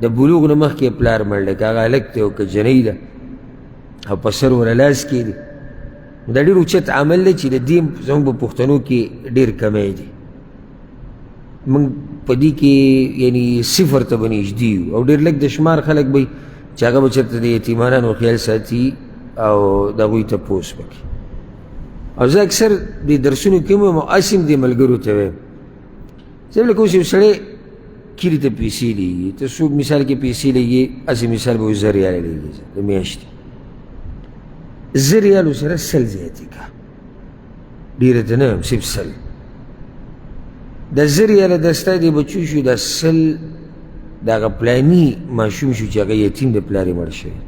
د بلوغ نه مخکې پلار مړ دی، که هغه هلک دی او که جنۍ ده او په سر ور لاس کې دی. دا ډېر اوچت عمل دی چې د دې زموږ په پښتنو کې ډېر کمی دی. موږ په دې کې یعنې صفر ته به نږدې یو او ډېر لږ د شمار خلک به چې هغه به چېرته د یتیمانانو خیال ساتي او د هغوی تپوس وکړي. او زه اکثر دې درسونو کې هم هسې هم دې ملګرو ته وایم صاحب لکه اوس یو سړی کلي ته پیسې لیږي، ته څوک مثال کې پیسې لیږي، هسې مثال به 1000 ریاله لیږي د میاشتې، 1000 ریالو سره 100 زیاتې کړه، ډېره ته نه یم، صرف 100. د 1000 ریاله د ستا دې بچو شو، د 100 د هغه پلاني ماشوم شو چې هغه یتیم د پلار یې مړ شوی.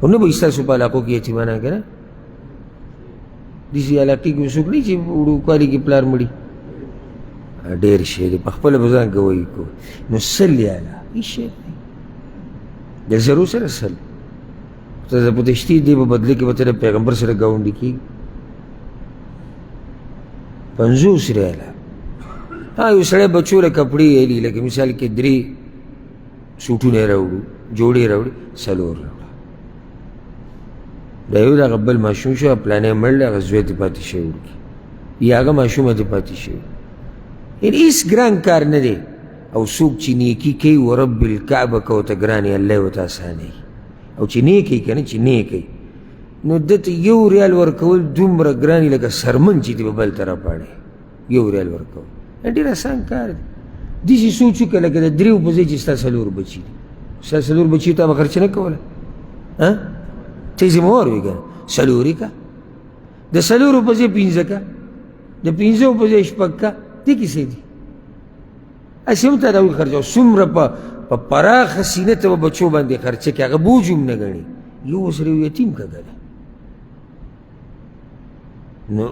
خو نه به وي ستاسو په علاقو کې یتیمانان که نه؟ داسې علاقې کې څوک نه چې وړوکوالي کې پلار مړي؟ ډېر شی دی، په خپله به ځان ګویي کوو. نو 100 ریاله هېڅ شی دی، د 0 سره 100. ته د پتشتي دی په بدله کې به ته د پیغمبر سره ګاونډي کېږي. 50 ریاله. ها یو سړی بچو له کپړې ویلي، لکه مثال کې 3 سوټونه یې راوړو، جوړې یې راوړي، 4 راوړه. دا یو دغه بل ماشوم شو، پلانی یې مړ دی، هغه زوی دې پاتې شوی وړکي یا هغه ماشومه دې پاتې شوی. یعنې هېڅ ګران کار نه دی. او څوک چې نیکي کوي ورب الکعبه که ورته ګران یې الله یې ورته اسانوي. او چې نه کوي که نه، چې نه کوي نو ده ته 1 ریال ورکول دومره ګران وي لکه سرمن چې دې به بل طرف اړی. 1 ریال ورکول ډېر اسان کار دی. داسې سوچ وکړه لکه د 3 په ځای چې ستا 4 بچي دي، ستا 4 بچي ته به خرچه نه کوله؟ ته یې ذمهوار وي که نه؟ 4 یې که، د 4 په ځای 5 که، د 5 په ځای 6 که. دې کیسې دي. هسې هم ته د هغوی خرچه څومره په پراخه سینه ته به بچو باندې خرچه کړي، هغه بوج هم نه ګڼي. یو سره یو یتیم که که ده نو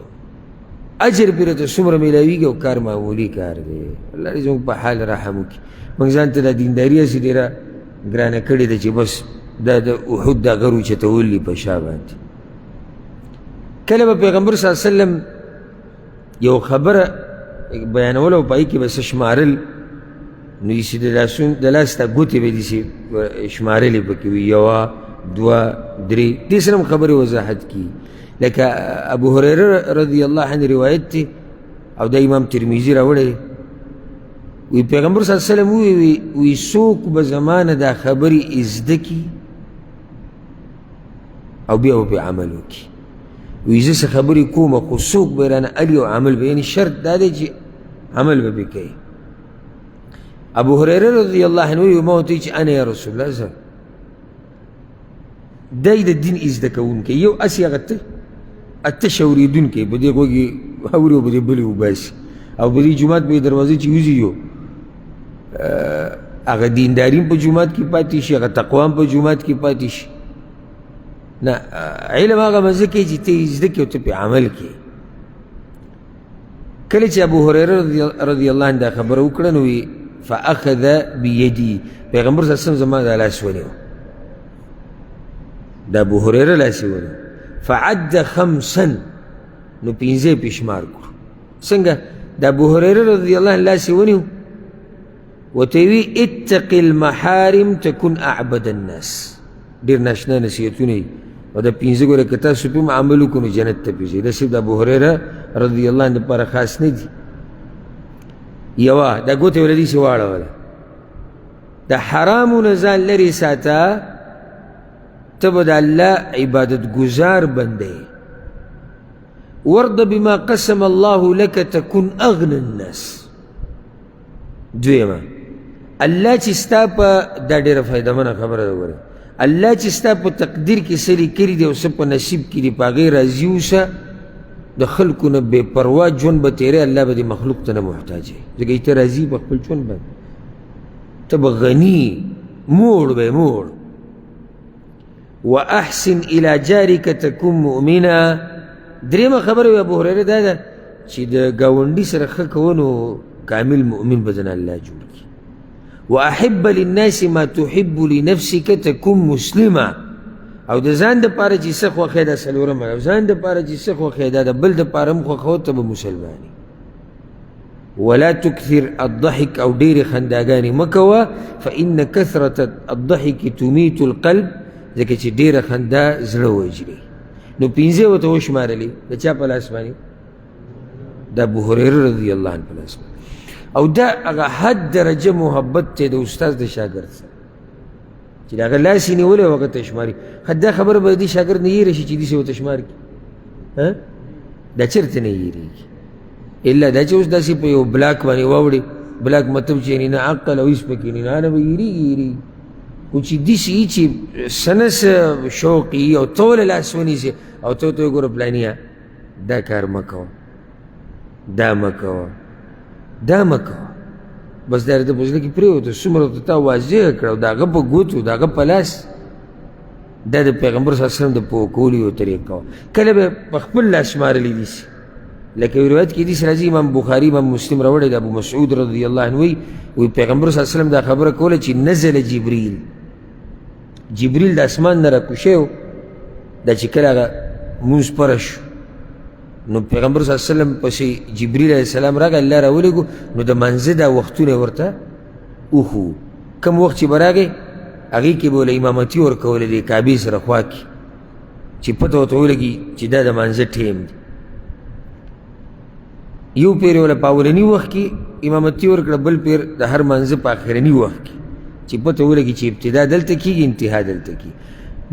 اجر پرې ته څومره میلاویږي او کار معمولي کار دی. الله دې زموږ په حال رحم وکړي. موږ ځان ته دا دینداري هسې ډېره ګرانه کړې ده چې بس دا د احد دا غر اوچتول دي په شا باندې. کله به پیغمبر صلی الله علیه وسلم یو خبره بیانول او پای کې به څه شمارل، نو داسې د لاس ته ګوتې به داسې شمارلې پکې وي، 1 2 3 دې سره هم خبرې وضاحت کي. لکه ابو هريره رضی الله عنه روایت دی او د امام ترمذي راوړی، وی پیغمبر صلی الله علیه وسلم وی څوک به زما نه دا خبرې زده کي او بیا به پرې عمل وکړي. وی زه څه خبرې کوم خو څوک به یې رانه الي او عمل به، یعنې شرط دا دی چې عمل به پرې کوي. ابو هريره رضی الله عنه وی ما ورته چې انا یا رسول الله، زه دی د دین زده کوونکی یو، هسې هغه اته شورېدونکی په دې غوږ یې اوري او په دې بلې وباسي او په دې جومات به یې دروازې چې وځي یو هغه دینداري هم په جومات کې پاتې شي، هغه تقوا هم په جومات کې پاتې شي. نه، علم هغه مزه کوي چې ته یې زده کړې او ته پرې عمل کوې. کله چې ابو هريره رضی الله عنه دا خبره وکړه نو وی فاخذ بيدي، پیغمبر صلی الله علیه وسلم زما دا لاس ونیو، د ابو هريره لاس یې ونیو. فعد 5 نو 5 یې پې شمار کړو. څنګه؟ د ابو هريره رضی الله عنه لاس یې ونیو، ورته یې وي اتق المحارم تكن اعبد الناس. ډېر ناشنا نصیحتونه دي او د 5 ګوره که تاسو پې هم عمل وکړو نو جنت ته پې ځئ. دا صرف د ابو هريره رضی الله عنه دپاره خاص نه دي. یوه دا ګوتې وله داسې واړوله، د حرامو نه ځان لرې ساته، ته به د الله عبادت گزار بنده. ورد بما قسم الله لك تكن اغنى الناس. دویمه الله چې ستا په دا ډېره فایدهمنه خبره ده، ګوره الله چې ستا په تقدیر کې څه لیکلي دي او څه په نصیب کې دي په هغې راضي اوسه. د خلکو نه بې پروا ژوند به تېری، الله به دې مخلوق ته نه محتاج وي، ځکه ته راضي په خپل ژوند باندې، ته به غني موړ به موړ. واحسن الى جارك تكن مؤمنا. درېیمه خبره وي ابو هريره دا ده چې د ګاونډي سره ښه کونو کامل مؤمن به ځنه الله جوړ کړي. واحب للناس ما تحب لنفسك تكن مسلما. او د ځان دپاره چې څه خوښې دا څلورمه او ځان دپاره چې څه خوښې دا د بل دپاره هم خوښوه ته به مسلمانې. ولا تكثر الضحك او ډېرې خنداګانې مه کوه فإن كثرة الضحك تميت القلب ځکه چې ډېره خندا زړه وژني. نو پنځه ورته وشمارلې د چا په لاس باندې؟ د ابوهریره رضی الله عنه په لاس باندې. او دا هغه حد درجه محبت دی د استاد د شاګرد سره چې د هغه لاس یې نیولی او هغه ته شماري. دا خبره به د دې شاګرد نه هېره شي چې داسې ورته شمار کړي. دا چېرته نه هېرېږي الا دا چې اوس داسې په یو بلاک باندې واوړي. بلاک مطلب چې یعنې نه عقل او هېڅ پکې نه نه به هېرېږي. خو چې داسې وي چې څه نه څه شوق وي او ته ولې لاس ونیسې او ته ورته وګوره پلانیه دا کار مه کوه دا مه کوه دا مه کوه. بس دا د په زړه کې پرېوته څومره ورته تا واضحه کړه او د هغه په ګوتو د هغه په لاس. دا د پیغمبر صلی الله علیه وسلم د پوه کولو یو طریقه وه. کله به په خپل لاس شمارلی داسې لکه یو روایت کې داسې راځي امام بخاري امام مسلم راوړی د ابو مسعود رضی الله عنه وایي پیغمبر صلی الله علیه وسلم دا خبره کوله چې نزل جبریل د اسمان نه راکوشی و دا چې کله هغه مونځ پره شو نو پیغمبر صلی الله علیه وسلم پسې جبریل علیه السلام راغی الله راولېږو نو د منځه دا وختونه ورته وښو. کوم وخت چې به راغی هغې کې به له امامتي ورکولی دی کعبې سره خوا کې چې پته ورته ولګي چې دا د منځه ټیم دی. یو پیر یې وله په اولني وخت کې امامتي ورکړه بل پیر د هر منځه په اخرني وخت کې چې پته ولګي چې ابتدا دلته کېږي انتها دلته کېږي.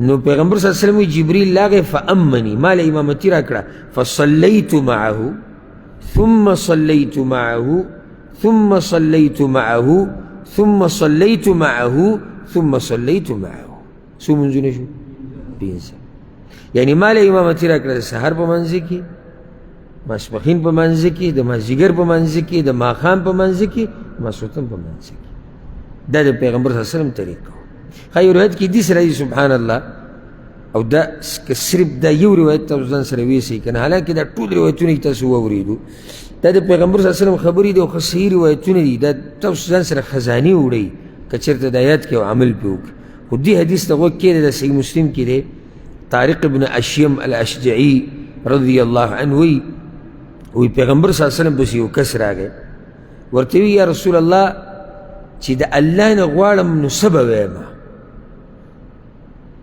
نو پیغمبر صلی الله علیه وسلم جبریل لاغې فامني ما له امامتي راکړه فصلیت معه ثم صلیت معه ثم صلیت معه ثم صلیت معه ثم صلیت معه. څو منځونه شو؟ پنځه. یعنی ما له امامتي راکړه د سهار په منځه کې ماسپښین په منځه کې د مازدیګر په منځه کې د ماښام په منځه کې ماسخوتن په منځه کې. دا د پیغمبر صلی الله علیه وسلم طریقه وه. ښه یو روایت کې داسې راځي سبحان الله او دا که صرف دا یو روایت تاسو ځان سره ویسئ که نه حالانکې دا ټول روایتونه چې تاسو واورېدو دا د پیغمبر صلی الله علیه وسلم خبرې دي او ښه صحیح روایتونه دي. دا تاسو ځان سره خزانې وړئ که چېرته دا یاد کړئ او عمل پرې وکړئ. خو دې حدیث ته غوږ کېږدئ د صحیح مسلم کې دی طارق ابن اشیم الاشجعي رضی الله عنه وی پیغمبر صلی الله علیه وسلم پسې یو کس راغی ورته وی یا رسول الله چې د الله نه غواړم نو څه به ویمه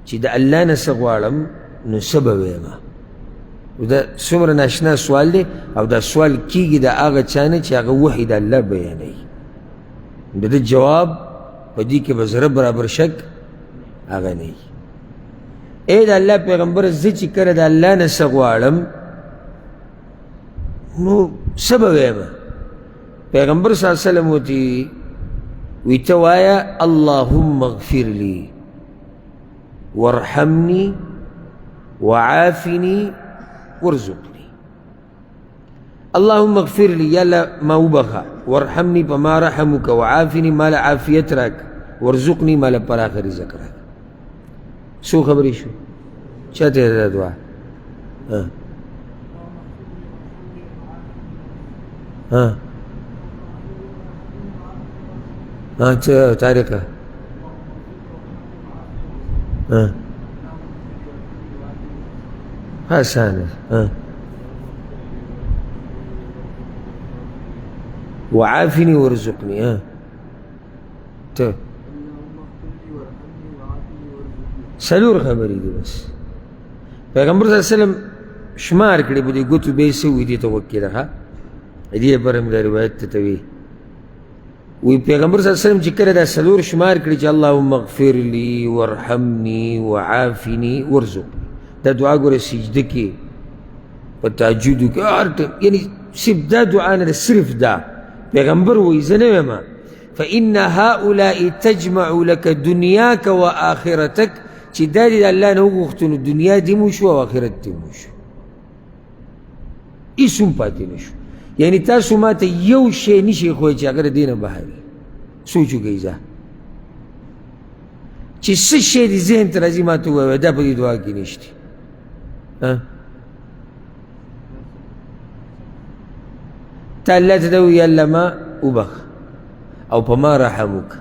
چې د الله نه څه غواړم نو څه به ویمه. دا څومره ناشنا سوال دی او دا سوال کېږي د هغه چا نه چې هغه وحی د الله بیانوي. د ده جواب په دې کې به ذره برابر شک هغه نه وي. ای د الله پیغمبر زه چې کله د الله نه څه غواړم نو څه به ویمه. پیغمبر صلی الله علیه وسلم ورته وی ته وایه اللهم اغفر لی وارحمني وعافني وارزقني. اللهم اغفر لي یا الله ما وبخه وارحمني په ما رحمك وعافني ما له عافیت راک وارزقني ما له پراخه رزق راک. څو خبرې شو چاته دا دعا څه طریقه آسانه وعافني وارزقني ته څلور خبرې دي بس. پیغمبر صلی الله علیه وسلم شمار کړي په دې ګوتو به یې څه وي دې ته وکړه ښه دې لپاره مې دا روایت ته وی وی پیغمبر صلی الله علیه وسلم چې کله دا څلور شمار کړي چې اللهم اغفر لي وارحمني وعافني وارزقني دا دعا ګوره سجده کې په تهجدو کې هر ټیم یعنی صرف دا دعا نه ده صرف دا پیغمبر وایي زه نه وایم فإن هؤلاء تجمع لك دنیاک و آخرتک چې دا دې د الله نه وغوښتو نو دنیا دې مو شو او آخرت دې مو شو هېڅ هم پاتې نه شو. یعنی تاسو ما ته یو شی نشئ ښوی چې هغه د دې نه بهر وي. سوچ وکړئ ځه چې څه شی دې ذهن ته راځي ما ته ووایه دا په دې دعا کې نشته. ته الله ته دا ووایي الله ما وبخه او په ما رحم وکړه.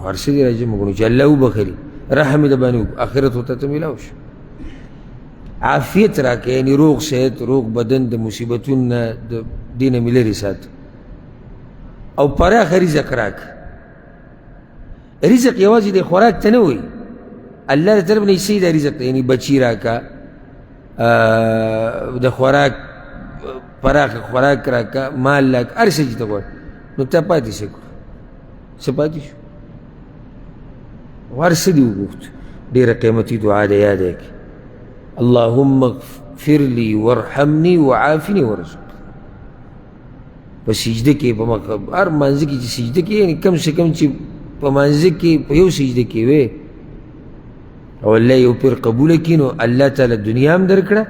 هر څه دې راجمع کړو چې الله وبخلي رحم د باندې آخرت ہوتا ته ملاو شو عافیت راکې یعنی روغ صحت روغ بدن د مصیبتونو نه د دې نه مې لرې سات او پراخه رزق راکړه رزق یوازې د خوراک ته نه وایي الله د طرف نه یې صحیح دا رزق ته یعنی بچي راکړه د خوراک پراخه خوراک راکړه مال راکړه هر څه چې ته غواړې نو ته پاتې څه کړو څه پاتې شو هر څه دې وغوښت ډېره قیمتي دعا ده یاد یې کړه اللهم اغفر لي وارحمني وعافني وارزقني په سجده کې په هر مانځه کې چې سجده کې یعنی کم سے کم چې په مانځه کې په یو سجده کې وې او الله یو پیر قبوله کړي نو الله تعالی دنیا هم درکړه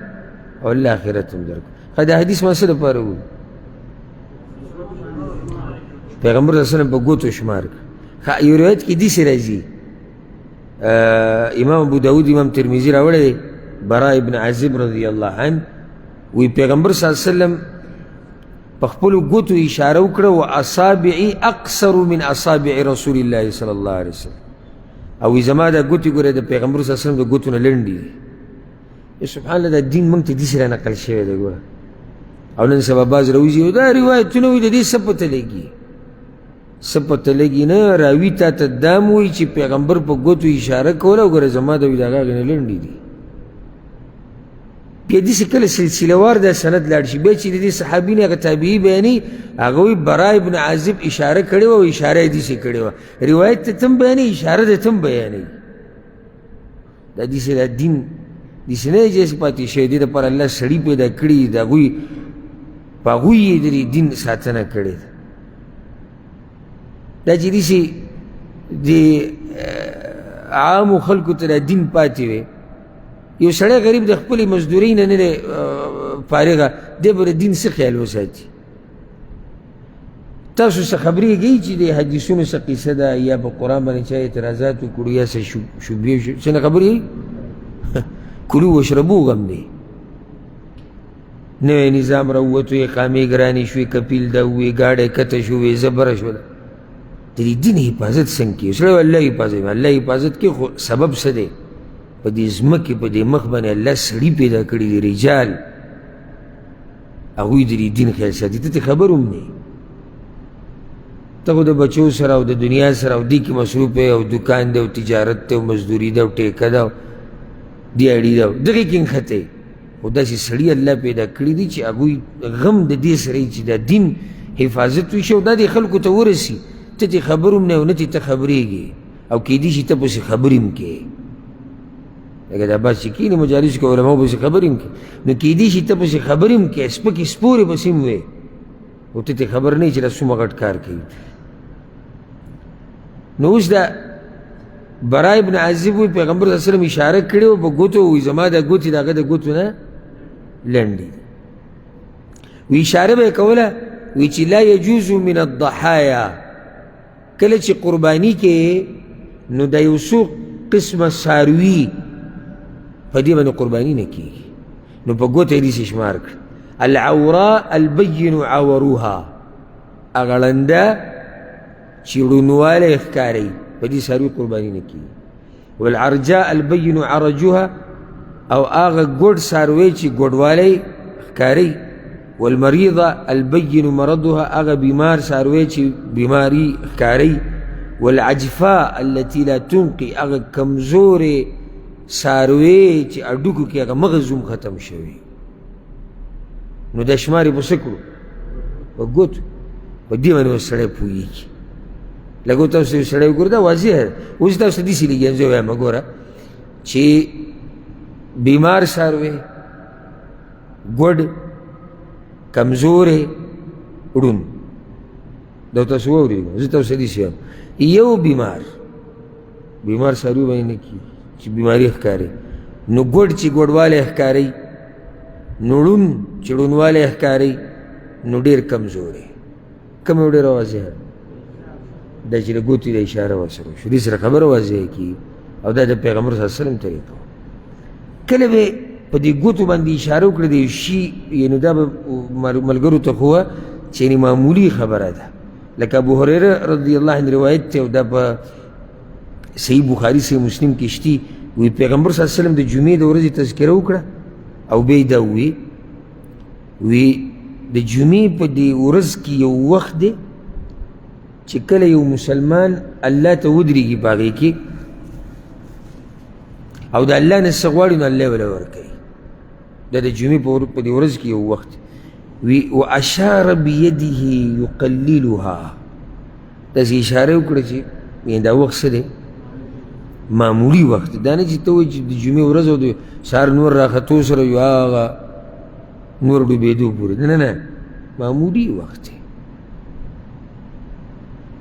او الله آخرت هم درکړه دا حدیث ما څه دپاره وویل پیغمبر صلی الله علیه وسلم په ګوتو شمار کړه یو روایت کې داسې راځي امام ابو داود امام ترمذي راوړی دی براء ابن عازب رضی الله عنه وی پیغمبر صلی الله علیه وسلم په خپلو ګوتو اشاره وکړه و اصابعي اقصر من اصابع رسول الله صلی الله علیه وسلم او وی زما دا ګوتې ګوره د پیغمبر صلی الله علیه وسلم د ګوتو نه لنډې دي سبحان الله دا دین موږ ته داسې رانقل شوی دی ګوره او نن سبا بعض راوځي دا روایتونه وایي د دې څه پته لګي څه پته لګي نه راوي تا ته دا م وایي چې پیغمبر په ګوتو اشاره کوله او ګوره زما د وي د هغه نه لنډې دي بیا داسې کله سلسله وار دا سند لاړ شي بیا چې د دې صحابي نه هغه تابعي بیانوي هغه وایي براء ابن عازب اشاره کړې وه او اشاره یې داسې کړې وه روایت ته ته هم بیانوي اشاره ته ته هم بیانوي دا داسې دا دین داسې نه دی چې پاتې شوی دې دپاره الله سړي پیدا کړي د هغوی په هغوی یې د دین ساتنه کړې ده دا چې داسې د عامو خلکو ته دا دین پاتې وی یو سړی غریب د خپلې مزدورۍ نه نه دی فارغه دی به د دین څه خیال وساتي تاسو څه خبرېږئ چې د حدیثونو څه قصه ده یا په قرآن باندې چا اعتراضات وکړو یا څه شبهې څه نه خبرېږئ کلو وشربو غم دی نوی نظام راووتو اقامې ګرانې شوې کپیل ده ووې ګاډی کته شو ویزه بره شوله د دې دین حفاظت څنګه کوي سړی الله حفاظت الله حفاظت کوي خو سبب څه دی په دې ځمکې په دې مخ باندې الله سړي پیدا کړي دي رجال هغوی د دې دین خیال ساتي ته خبر هم نه ته خو د بچو سره او د دنیا سره او دې کې مصروف یې او دکان دی او تجارت دی او مزدوري ده او ټیکه ده دیاړي ده دغې کې نښتی خو داسې سړي الله پیدا کړي دي چې هغوی غم د دې سره چې د دین حفاظت وشي او دا دې خلکو ته ورسي ته ترې خبر هم نه او نه ترې ته خبرېږي او کیدای شي ته پسې خبرې هم کوې لکه دا بعض چې کښېني مجالسو کې علماو پسې خبرې هم کوي نو کیدای شي ته پسې خبرې هم کوې سپکې سپورې پسې هم وې او ته ترې خبر نه یې چې دا څومره غټ کار کوي نو اوس دا براء ابن عازب وی پیغمبر صلی الله علیه وسلم اشاره کړې وه په ګوتو وی زما دا ګوتې د هغه د ګوتو نه لنډې وی اشاره به یې کوله وی چې لا یجوز من الضحایا کله چې قرباني کې نو د یو څو قسمه څاروي په دې باندې قرباني نه کېږي نو په ګوته یې داسې شمار کړه العوراء البین عوروها هغه ړنده چې ړونوالی یې ښکاروي په دې څاروي قرباني نه کېږي والعرجاء البین عرجوها او هغه ګوډ څاروی چې ګوډوالی ښکاروي والمریضه البین مرضها هغه بیمار څاروی چې بیماري ښکاروي والعجفاء التي لا تنقي هغه کمزورې څاروی چې اډوکو کې هغه مغز هم ختم شوي نو دا شمار یې په څه کړو په ګوتو په دې باندې اوس سړی پوهېږي لکه تاسو یو سړی وګوره دا واضح ده اوس تاسو ته داسې لګي زه وایم ګوره چې بیمار څاروی ګوډ کمزورې ړوند دا تاسو واورېږئ زه تاسو ته داسې وایم یو بیمار څاروي باندې نه کېږي چې بیماري ښکاري نو ګوډ چې ګوډوالی ښکاري نو ړوند چې ړوندوالی ښکاري نو ډېر کمزورې کوم یو ډېره واضحه دا چې د ګوتې د اشاره ورسره وشو دې سره خبره واضحه کېږي او دا د پیغمبر صلی الله علیه وسلم طریقه وه کله به په دې ګوتو باندې اشاره وکړه د یو شي یعنې دا به ملګرو ته خو وه چې یعنې معمولي خبره ده لکه ابو هریره رضی الله عنه روایت دی او دا په صحیح بخاری صحیح مسلم کې شتي وی پیغمبر صلی الله علیه وسلم د جمعې د ورځې تذکره وکړه او بیا یې دا وی د جمعې په دې ورځ کې یو وخت دی چې کله یو مسلمان الله ته ودرېږي په هغې کې او د الله نه څه غواړي نو الله وله ورکوي دا د جمعې په دې ورځ کې یو وخت وی واشار بیده یقللها داسې اشاره وکړه چې یعنې دا وخت څه دی معمولي وخت دا نه چې ته وایي چې د جمعې ورځ او د سهار نور راختو سره یو هغه نور ډوبېدو پورې نه نه معمولي وخت دی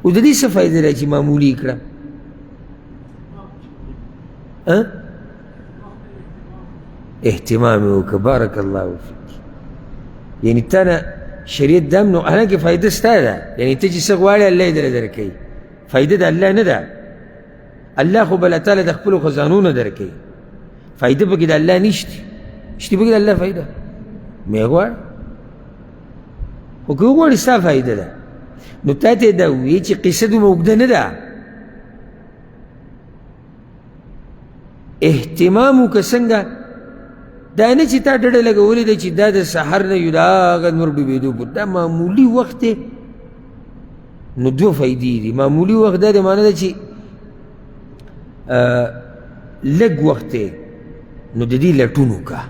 اوس د دې څه فایده دی چې معمولي یې کړه اهتمام یې وکړه بارک الله فیک یعنې تا نه شریعت دا هم نو حالانکې فایده ستا ده یعنې ته چې څه غواړې الله یې درله درکوي فایده د الله نه ده الله خو بله تعالی د خپلو خزانو نه درکوي فایده پکې د الله نشته شته پکې د الله فایده مې غواړه خو که وغواړې ستا فایده ده نو تا ته یې دا ووایي چې قصه دومره اوږده نه ده اهتمام وکړه څنګه دا نه چې تا ډډه لګولې ده چې دا د سحر نه یو د هغه نور ډوبېدو پورې دا معمولي وخت دی نو دوه فایدې دي معمولي وخت دا د معنی ده چې لږ وخت دی نو د دې لټون وکړه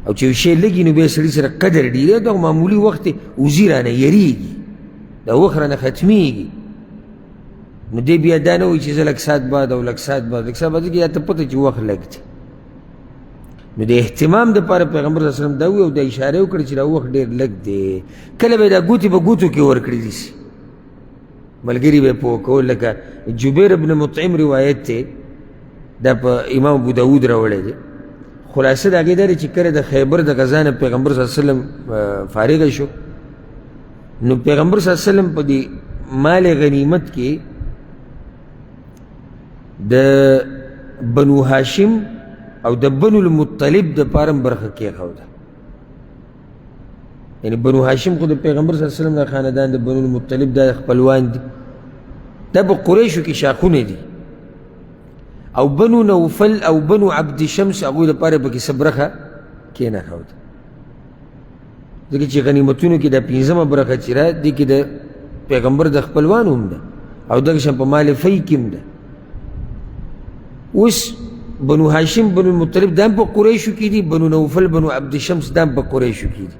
او چې یو شی لږي نو بیا سړي سره قدر ډېر دا معمولي وخت دی وزي رانه یریږي دا وخت رانه ختمیږي نو دی بیا دا نه وایي چې زه لږ ساعت بعد او لږ ساعت بعد کې یا ته پته چې وخت لږ دی نو د اهتمام دپاره پیغمبر صلی الله علیه وسلم دا ووایي او دا اشاره وکړه چې دا وخت ډېر لږ دی کله به یې دا ګوتې په ګوتو کې ورکړي دي سي ملګري به یې پوه کول لکه جبیر ابن مطعم روایت دی دا په امام ابو داود راوړی دی خلاصه د هغې دا دی چې کله د خیبر د غزا نه پیغمبر صلی الله علیه وسلم فارغه شو نو پیغمبر صلی الله علیه وسلم په دې مال غنیمت کې د بنو هاشم او د بنو المطلب د پاره برخه کېښوده یعنی بنو هاشم خو د پیغمبر صلی الله علیه وسلم د خاندان د بنو المطلب دا خپلوان دي دا په قریشو کې شاخونه دي او بنو نوفل او بنو عبد شمس هغوی دپاره پکې څه برخه کېنښوده ځکه چې غنیمتونو کې دا پنځمه برخه چې را دې کې د پیغمبر د خپلوانو هم ده او دغه شان په مال فی کې هم ده اوس بنو هاشم بنو المطلب دا هم په قریشو کې دي بنو نوفل بنو عبد شمس دا هم په قریشو کې دي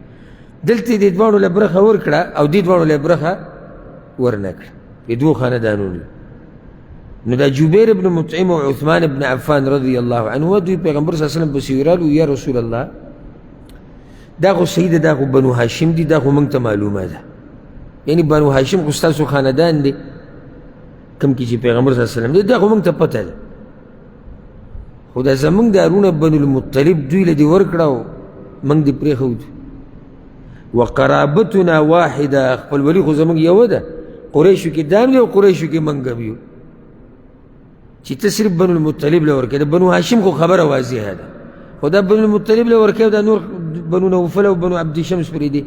دلته دې دواړو له برخه ورکړه او دې دواړو له برخه ورنه کړه د دوو خاندانونو نو دا جبیر ابن مطعم او عثمان ابن عفان رضی الله عنه دوی پیغمبر صلی الله علیه وسلم پسې ورالو یا رسول الله دا خو صحیح ده دا خو بنو هاشم دي دا خو موږ ته معلومه ده یعنی بنو هاشم خو ستاسو خاندان دی کوم کې چې پیغمبر صلی الله علیه وسلم دی دا خو موږ ته پته ده خو دا زموږ د هارونه بنو المطلب دوی له دې ورکړه او موږ دې پرېښودو وقرابتنا واحده خپلولي خو زموږ یوه ده قریشو کې دا هم دی او قریشو کې موږ هم یو چې ته صرف بنو المطلب له ورکوې د بنو هاشم خو خبره واضحه ده خو دا بنو المطلب له ورکوې دا نور بنو نوفل او بنو عبد شمس پرې دي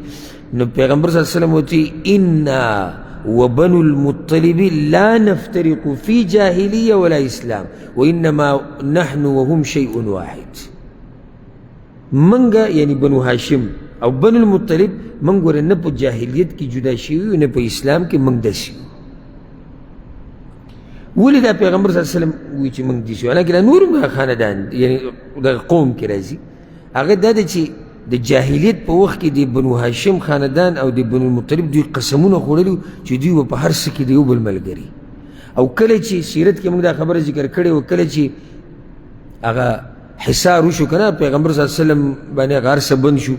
نو پیغمبر صلی الله علیه وسلم وتی انا وبنو المطلب لا نفترق في جاهليه ولا اسلام وانما نحن وهم شيء واحد منګه یعنی بنو هاشم او بنو المطلب من ګوره نه په جاهلیت کې جدا شوي نه په اسلام کې موږ داسې ولې دا پیغمبر صلی الله علیه وسلم وایي چې موږ داسې یو حالانکې دا نور هم خاندان یعنې دغه قوم کې راځي هغه دا ده چې د جاهلیت په وخت کې د بنو هاشم خاندان او د بنو المطلب دوی قسمونه خوړلي چې دوی به په هر څه کې د یو بل ملګري او کله چې سیرت کې موږ دا خبره ذکر کړې وه کله چې هغه حصار وشو که نه پیغمبر صلی الله علیه وسلم باندې هغه هر څه بند شو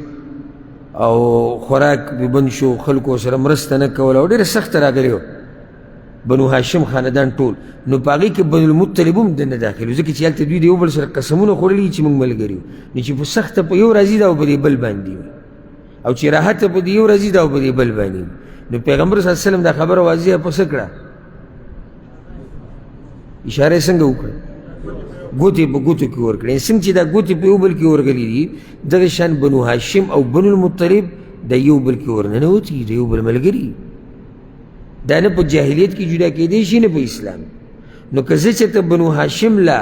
او خوراک به بند شو خلکو سره مرسته نه کوله او ډېره سخته راغلې وه بنو هاشم خاندان ټول نو په هغې کې بنو المطلب هم دننه داخل وو ځکه چې هلته دوی د یو بل سره قسمونه خوړلي چې موږ ملګري وو نو چې په سخته په یو راځي دا او په دې بل باندې وي او چې راحته په دې یو راځي دا او په دې بل باندې وي نو پیغمبر صلی الله علیه وسلم دا خبره واضحه په څه کړه اشاره یې څنګه وکړه ګوتې په ګوتو کې ورکړې څنګه چې دا ګوتې په یو بل کې ورغلي دي دغه شان بنو هاشم او بنو المطلب د یو بل کې ورننوتي د یو بل ملګري دا نه په جاهلیت کې جدا کېدی شي نه په اسلام نو که زه چېرته بنو هاشم له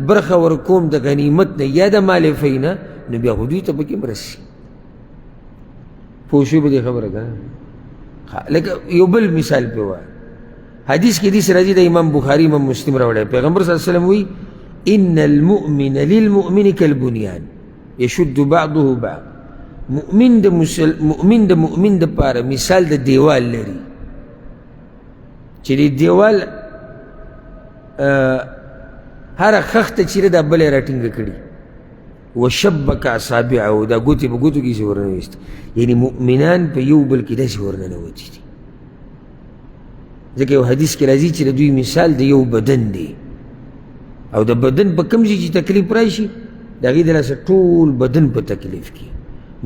برخه ورکوم د غنیمت نه یا د مال فی نه نو بیا خو دوی ته پکې هم رسي. پوه شوې په دې خبره که نه؟ لکه یو بل مثال پې ووایه. حدیث کې داسې راځي د امام بخاري امام مسلم راوړی. پیغمبر صلی الله علیه وسلم وایي ان المؤمن للمؤمن کالبنیان یشد بعضه بعض. مؤمن د مؤمن دپاره مثال د دیوال لري چې د دیوال هره خښته چې دا بله یې راټینګه کړي وشبک اصابعه دا ګوتې په ګوتو کې چې ورننویست. یعنې مؤمنان په یو بل کې داسې ورننوتي دي. ځکه یو حدیث کې راځي چې د دوی مثال د یو بدن دی او د بدن په کوم ځای چې تکلیف راشي د هغې د لاسه ټول بدن په تکلیف کې.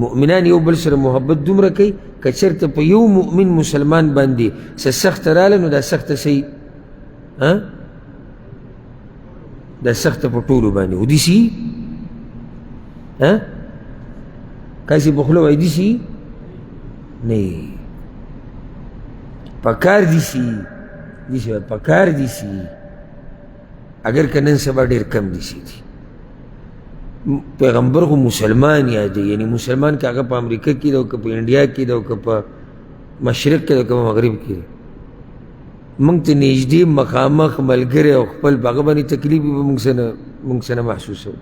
مؤمنان یو بل سره محبت دومره کوي که چېرته په یو مؤمن مسلمان باندې څه سخته راغله نو دا سخته صحیح دا سخته په ټولو باندې ودیسي کاسې په خوله وایي دیسي نه پکار دیسي دیسي پکار دیسي اگر که نن سبا ډېر کم دیسي دي. پیغمبر خو مسلمان یادی یعنی مسلمان که هغه په امریکا کې ده او که په انډیا کې ده او که په مشرق کې ده او که په مغرب کې ده موږ ته نږدې مخامخ ملګری او خپل په هغه باندې تکلیف به موږ څه نه محسوسوو.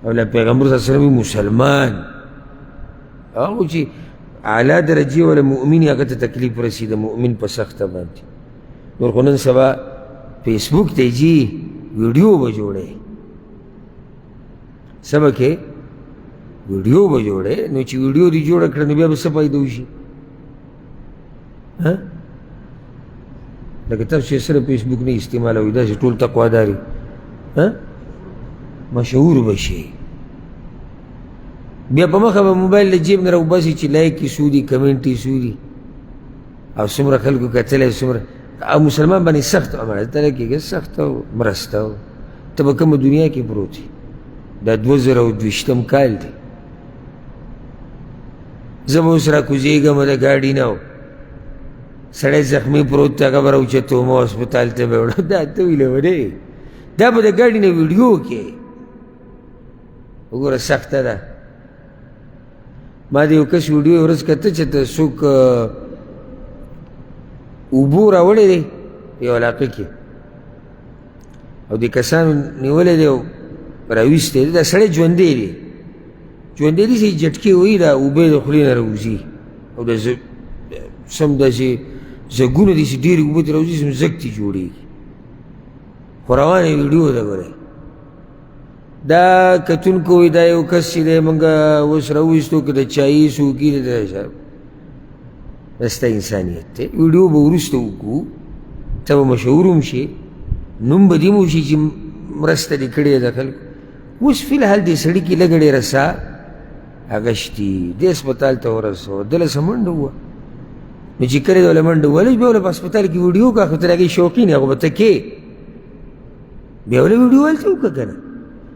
او له پیغمبر صلی الله علیه وسلم مسلمان هغه چې اعلی درجې والا مؤمن هغه ته تکلیف رسي د مؤمن په سخته باندې. نور خو نن سبا فیسبوک ته ځي ویډیو به جوړوي سبا کې ویډیو به جوړوي نو چې ویډیو دې جوړه کړه نو بیا به څه فایده وشي؟ لکه تاسو چې سره فیسبوک نه استعمالوئ داسې ټول تقواداري مشهور بشي بیا په مخه به موبایل له جیب نه راوباسي چې لایک یې سودي کمنټ یې سودي او څومره خلکو کتلی څومره او مسلمان باندې سخت عمل ته کېږي سخته مرسته ته به کومه دنیا کې پروت یې دا 2022 کال دی. زه به اوس راکوزېږم د ګاډي نه سړی زخمي پروت دی هغه به راوچتوم هسپتال ته به وړم دا ته ویلې ودې دا به د ګاډي نه ویډیو کې وګوره سخته ده. ما د یو کس ویډیو یو ورځ کته چې ته څوک اوبو راوړی دی یو علاقه کې او د کسانو نیولی دی او راویستی دی دا سړی ژوندی دی ژوندی دی چې جټکې وایي دا اوبه د خولې نه راوځي او د سم داسې زګونه داسې ډېرې اوبه ترې راوځي سم زګ تې جوړېږي خو روانه ویډیو ده ګورئ. دا کتونکو وایي دا یو کس چې دی موږ اوس راوویستو که د چایي څوکي دی دا ستا انسانیت دی. ویډیو به وروسته وکړو ته به مشهور هم شي نوم به دې هم وشي چې مرسته دې کړې ده د خلکو. اوس فلحال دې سړي کې لږ ډېره ساه اغشتي دې هسپتال ته ورسو دله څه منډه ووه نو چې کله دله منډه ووهله بیا وله په هسپتال کې ویډیو کا خو ته د هغې شوقین هغه به ته کې بیا وله ویډیو هلته وکړه که نه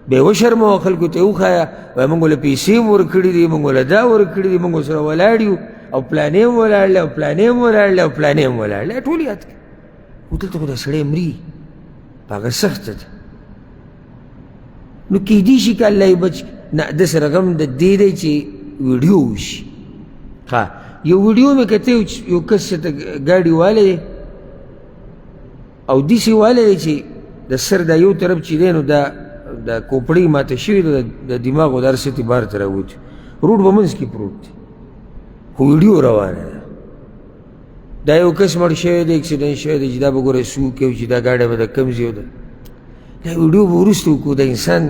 بیا یې وشرموه خلکو ته یې وښایه وایه موږ وله پیسې هم ورکړي دي موږ وله دا ورکړي دي موږ ورسره ولاړ یو او پلانې هم ولاړ دی او پلانې هم ولاړ دی او پلانې هم ولاړ دی ټول یاد کړه. خو دلته خو دا سړی مري په هغه سخته ده نو کیدی شي که الله یې بچ نه ده سره غم د دې دی چې ویډیو وشي. یو ویډیو مې کته یو کس چې ته ګاډي والی دی او داسې والی دی چې د سر دا یو طرف چې دی نو دا کوپړۍ ماته شوې ده د دماغ او د هر څه تې بهر ته راوتي روډ به منځ کې پروت دی خو ویډیو روانه ده. دا یو کس مړ شوی دی اکسیډنټ شوی دی چې دا به ګوره څوک یو چې دا ګاډی به د کوم ځای ده دا ویډیو به وروسته وکړو د انسان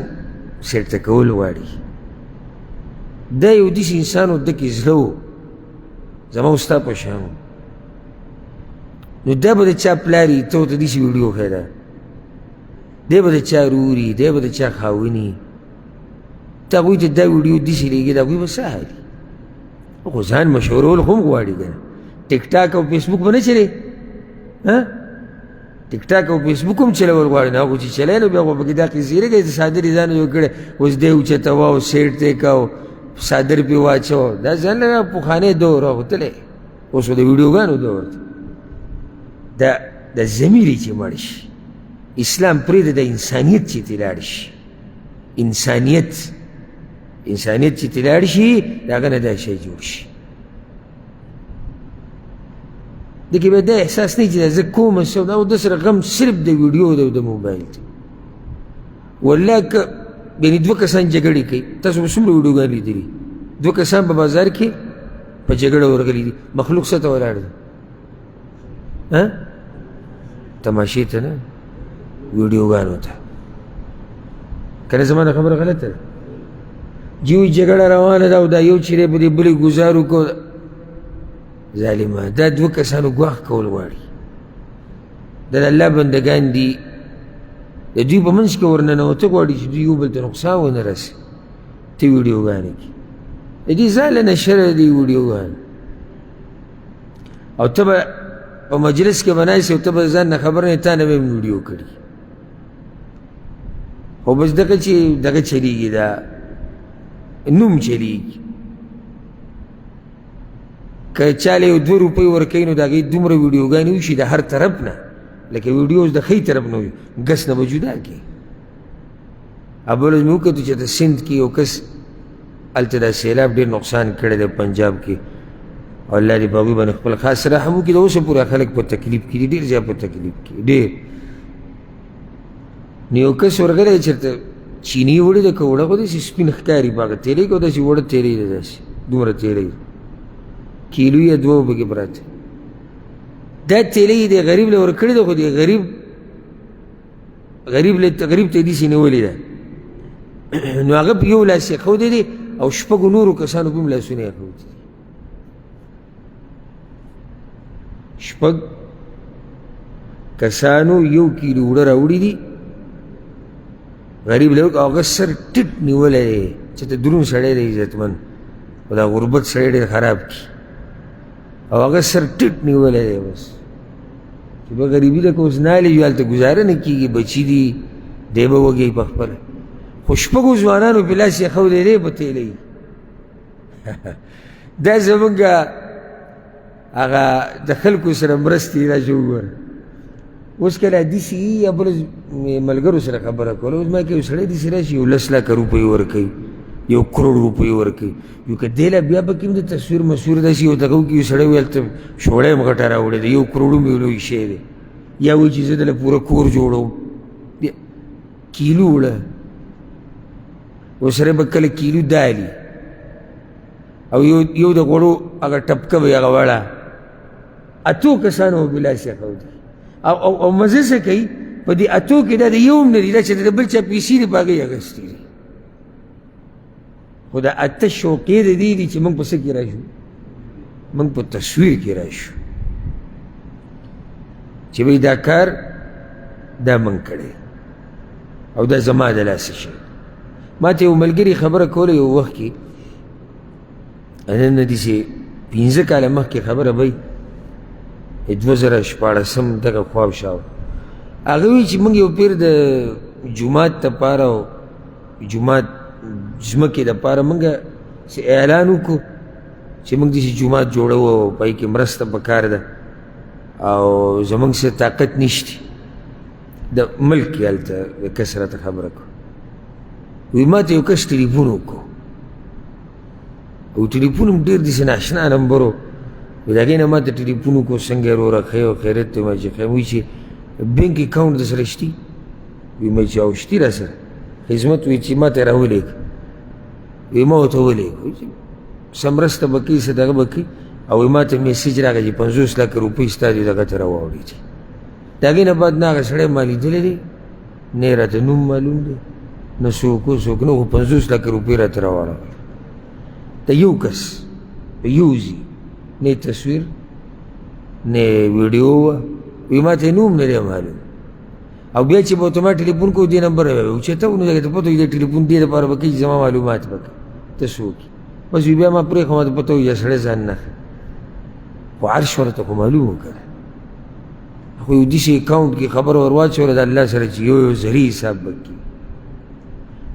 سیټه کول غواړي. دا یو داسې انسان و ده کې زړه و زما او ستا په شان و نو دا به د چا پلار وي ته ورته داسې ویډیو ښیې ده دی به د چا رور وي دی به د چا خاوند وي ته هغوی ته دا ویډیو داسې لېږي د هغوی به څه حال وي خو ځان مشهورول خو هم غواړي که نه ټیک ټاک او فیسبوک به نه چلې ټیک ټاک او فیسبوک هم چلول غواړي نه هغو چې چلی نو بیا خو پکې دا قیسې لګوي چې څادر یې ځان جوړ کړی اوس دی اوچتوه او سیټ ته یې که څادر پې واچوه دا ځان له پخوانی دور راغوتلی اوس خو د ویډیوګانو دور دی. دا د ضمیر چې مړ شي. اسلام پرېږده د انسانیت چې ترې لاړ شي، انسانیت چې ترې لاړ شي د هغه نه دا شی جوړ شي. دکې به دا احساس نه چې دا زه کوم څه او د سره غم صرف د ویډیو او د موبایل دی. والله که یعنې دوه کسان جګړې کوي، تاسو به څومره ویډیوګانې لیدلي، دوه کسان په بازار کې په جګړه ورغلي دي، مخلوق څه ته ولاړ دی؟ تماشې ته نه، ویډیوګانو ته. که نه زما خبره غلطه ده؟ جوی جګړه روانه ده او دا یو چې دی په دې بلې ګزار وکړو، ظالمه دا دوه کسانو ګواښ کول غواړي. دا د الله بندګان دي، د دوی په منځ کې ورننوته غواړي چې دوی یو بل ته نقصان ونه رسي. ته ویډیوګانې کې د دې ځاله نشره دی ویډیوګانې، او ته به په مجلس کې به ناست یې او ته به ځان نه خبر نه، تا نه به یې ویډیو کړي. خو بس دغه چې دغه چلېږي، دا نوم چلېږي. که چا له یو 2 روپۍ ورکوي نو د هغې دومره ویډیوګانې وشي د هر طرف نه، لکه ویډیوز د ښی طرف نه وي، ګس نه به جدا کړي. ابلز مې وکتو چې د سند کې یو کس هلته دا سیلاب ډېر نقصان کړی دی پنجاب کې، او الله دې په هغوی باندې خپل خاص رحم وکړي. د اوسه پورې خلک په تکلیف کې دي، ډېر زیات په تکلیف کې ډېر. نو یو کس ورغلی چېرته چینی وړې ده، که وړه خو داسې سپین ښکاري، په هغه تیلۍ کې داسې وړه تیلۍ ده، داسې دومره تیلۍ کیلو یا 2 پکې پراته. دا تیلۍ دی غریب له ورکړې ده، خو دې غریب ته یې داسې نیولې ده. نو هغه په یو لاس یې ښودی دی او 6 نورو کسانو په هم لاسونه یې ښودي دي. 6 کسانو 1 کیلو وړه راوړي دي، غریب له او هغه سر ټیټ نیولی دی چې ته دروند سړی دی عزتمن، او دا غربت سړی ډېر خراب کړي، او هغه سر ټیټ نیولی دی. بس چې به غریبي ده که اوس نالې وي هلته ګزاره نه کېږي، بچي دي دی به وږی په خپله. خو 6 ځوانانو په لاس یې ښودی دی په تیلۍ. دا زمونږ هغه د خلکو سره مرستې راځي. وګوره اوس کله داسې وي یا بل ملګرو سره خبره کوله، اوس ما کې یو سړی داسې راشي 10 لکه روپۍ ورکوي، 1 کروڑ روپۍ ورکوي. یو که دی له بیا پکې هم د تصویر مسویر داسې یو دغه وکړي، یو سړی وي هلته شوړی یم غټه راوړی دی، 1 کروڑ هم یو لوی شی دی، یا وایي چې زه دله پوره کور جوړوم. کیلو وړه ورسره به کله کیلو دالي، او یو د غوړو هغه ټپکه وي هغه وړه، 8 کسانو به لاس یې ښودي. او مزه څه کوي په دې 8 کې دا د یو هم نه دي، دا چې د بل چا پیسې دي په هغې اخیستې دي. خو دا 8 شوقې د دې دي چې موږ په څه کې راشو، موږ په تصویر کې راشو چې بهی دا کار دا موږ کړی او دا زما د لاسه شی. ما ته یو ملګري خبره کوله یو وخت کې، نن داسې 15 کاله مخکې خبره به 2014 دغه خوا شاو. هغه وایي چې موږ یو پیر د جومات دپاره او جومات ځمکې دپاره موږ اعلان وکړو چې موږ داسې جومات جوړوو او په هغې کې مرسته پکار ده، او زموږ څه طاقت نشته د ملک کې هلته د کس راته خبره کړو. وایي ما ته یو کس ټلیفون وکړو، او ټلیفون هم ډېر داسې ناشنا نمبر و. وایي د هغې نه ما ته ټلیفون وکړو، څنګه یې وروره ښه یې او خیریت ته ما چې ښه. وایي چې بینک اکاونټ در سره شتي؟ وایي ما چې او شتي را سره خدمت. وایي چې ما ته یې راولېږه. وایي ما ورته ولېږه، وایي چې څه مرسته به کوي څه دغه به کوي. او وایي ما ته میسیج راغی چې 50 لکه روپۍ ستا دې دغه ته راواوړي دي. د هغې نه بعد نه هغه سړی ما لیدلی دی، نه یې راته نوم معلوم دی، نه څوک و څوک نه، خو 50 لکه روپۍ راته راواړول. د یو کس په یو ځي، نه تصویر نه ویډیو وه. وایي ما ته یې نوم نه دی معلوم. او بیا چې به ورته ما ټلیفون کوو دې نمبر به اوچته و، نو دغې ته پته وي دې ټلیفون دې دپاره به کوي چې زما معلومات به کوي، ته څوک یې. بس وي بیا ما پرېښه، ما ته پته وي دا سړی ځان نه ښه، خو عرش ورته خو معلوم و که نه. خو یو داسې اکاونټ کې خبره ور واچوله د الله سره چې یو زري حساب به کړي.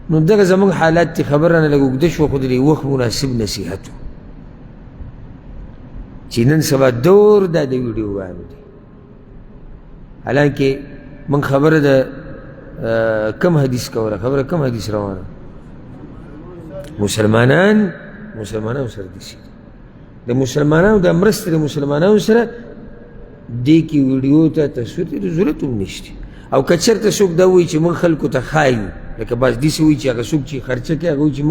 نو دغه زموږ حالات چې خبر رانه لږ اوږده شوه، خو د دې وخت مناسب نصیحت و چې نن سبا دور دا د ویډیوګانو دی. حالانکه من خبره د کم حدیث کوله خبره کم حدیث روانه مسلمانان سره دي د مسلمانانو د مرستې د مسلمانانو سره دې کې ویډیو ته تصویر ته ضرورت هم نشته او که چېرته څوک دا وایي چې موږ خلکو ته ښایو لکه بعض داسې وایي چې هغه څوک چې خرچه کوي هغه وایي چې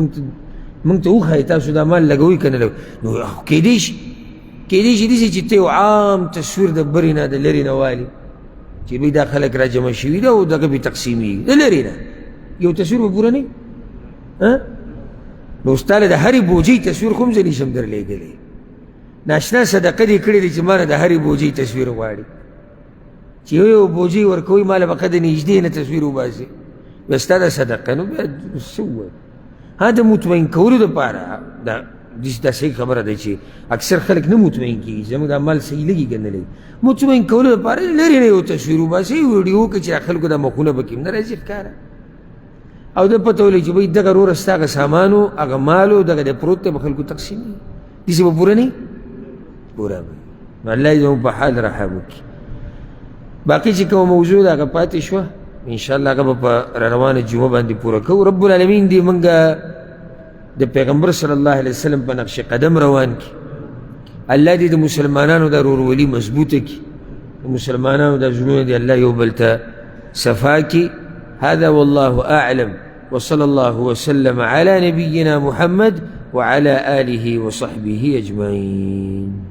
موږ ته وښایي تاسو دا مال لګوئ که نه نو کیدی شي داسې چې ته یو عام تصویر د برې نه د لرې نه والي چې بهی دا خلک را جمع شوي ده او دغه بې تقسیمېږي د لرې نه یو تصویر به پوره نه نو ستا له د هرې بوجۍ تصویر خو هم زه نشم درلېږلی ناشنا صدقه دې کړې دی چې ما نه د هرې بوجۍ تصویر غواړي چې یو بوجۍ ورکوي ما له به ښه د نږدې نه تصویر وباسي بیا ستا دا صدقه نو بیا څه ووایم د مطمئن کولو دپاره دا صحیح خبره ده چې اکثر خلک نه مطمئن کېږي زموږ دا مال صحیح لګي که نه لګي مطمئن کولو دپاره لرې نه یو تصویر وباسي ویډیو وکړي چې خلکو دا مخونه به کې هم نه راځي ښکاره او د پته ولګي چې بهی دغه وروره ستا هغه سامانو هغه مالو دغه د پروت دی به خلکو تقسیمېږي داسې به پوره نه وي پوره به نو الله دې زموږ په حال رحم وکړي باقي چې کومه موضوع ده هغه پاتې شوه انشاءالله هغه به په روانه جمعه باندې پوره کوو رب العالمین دې موږ د پیغمبر صلی الله علیه وسلم په نقش قدم روان کړي الله دې د مسلمانانو دا ورورولي مضبوطه کړي د مسلمانانو دا زړونه دې الله یو بل ته صفا کړي هذا والله أعلم وصلى الله وسلم على نبينا محمد وعلى آله وصحبه أجمعين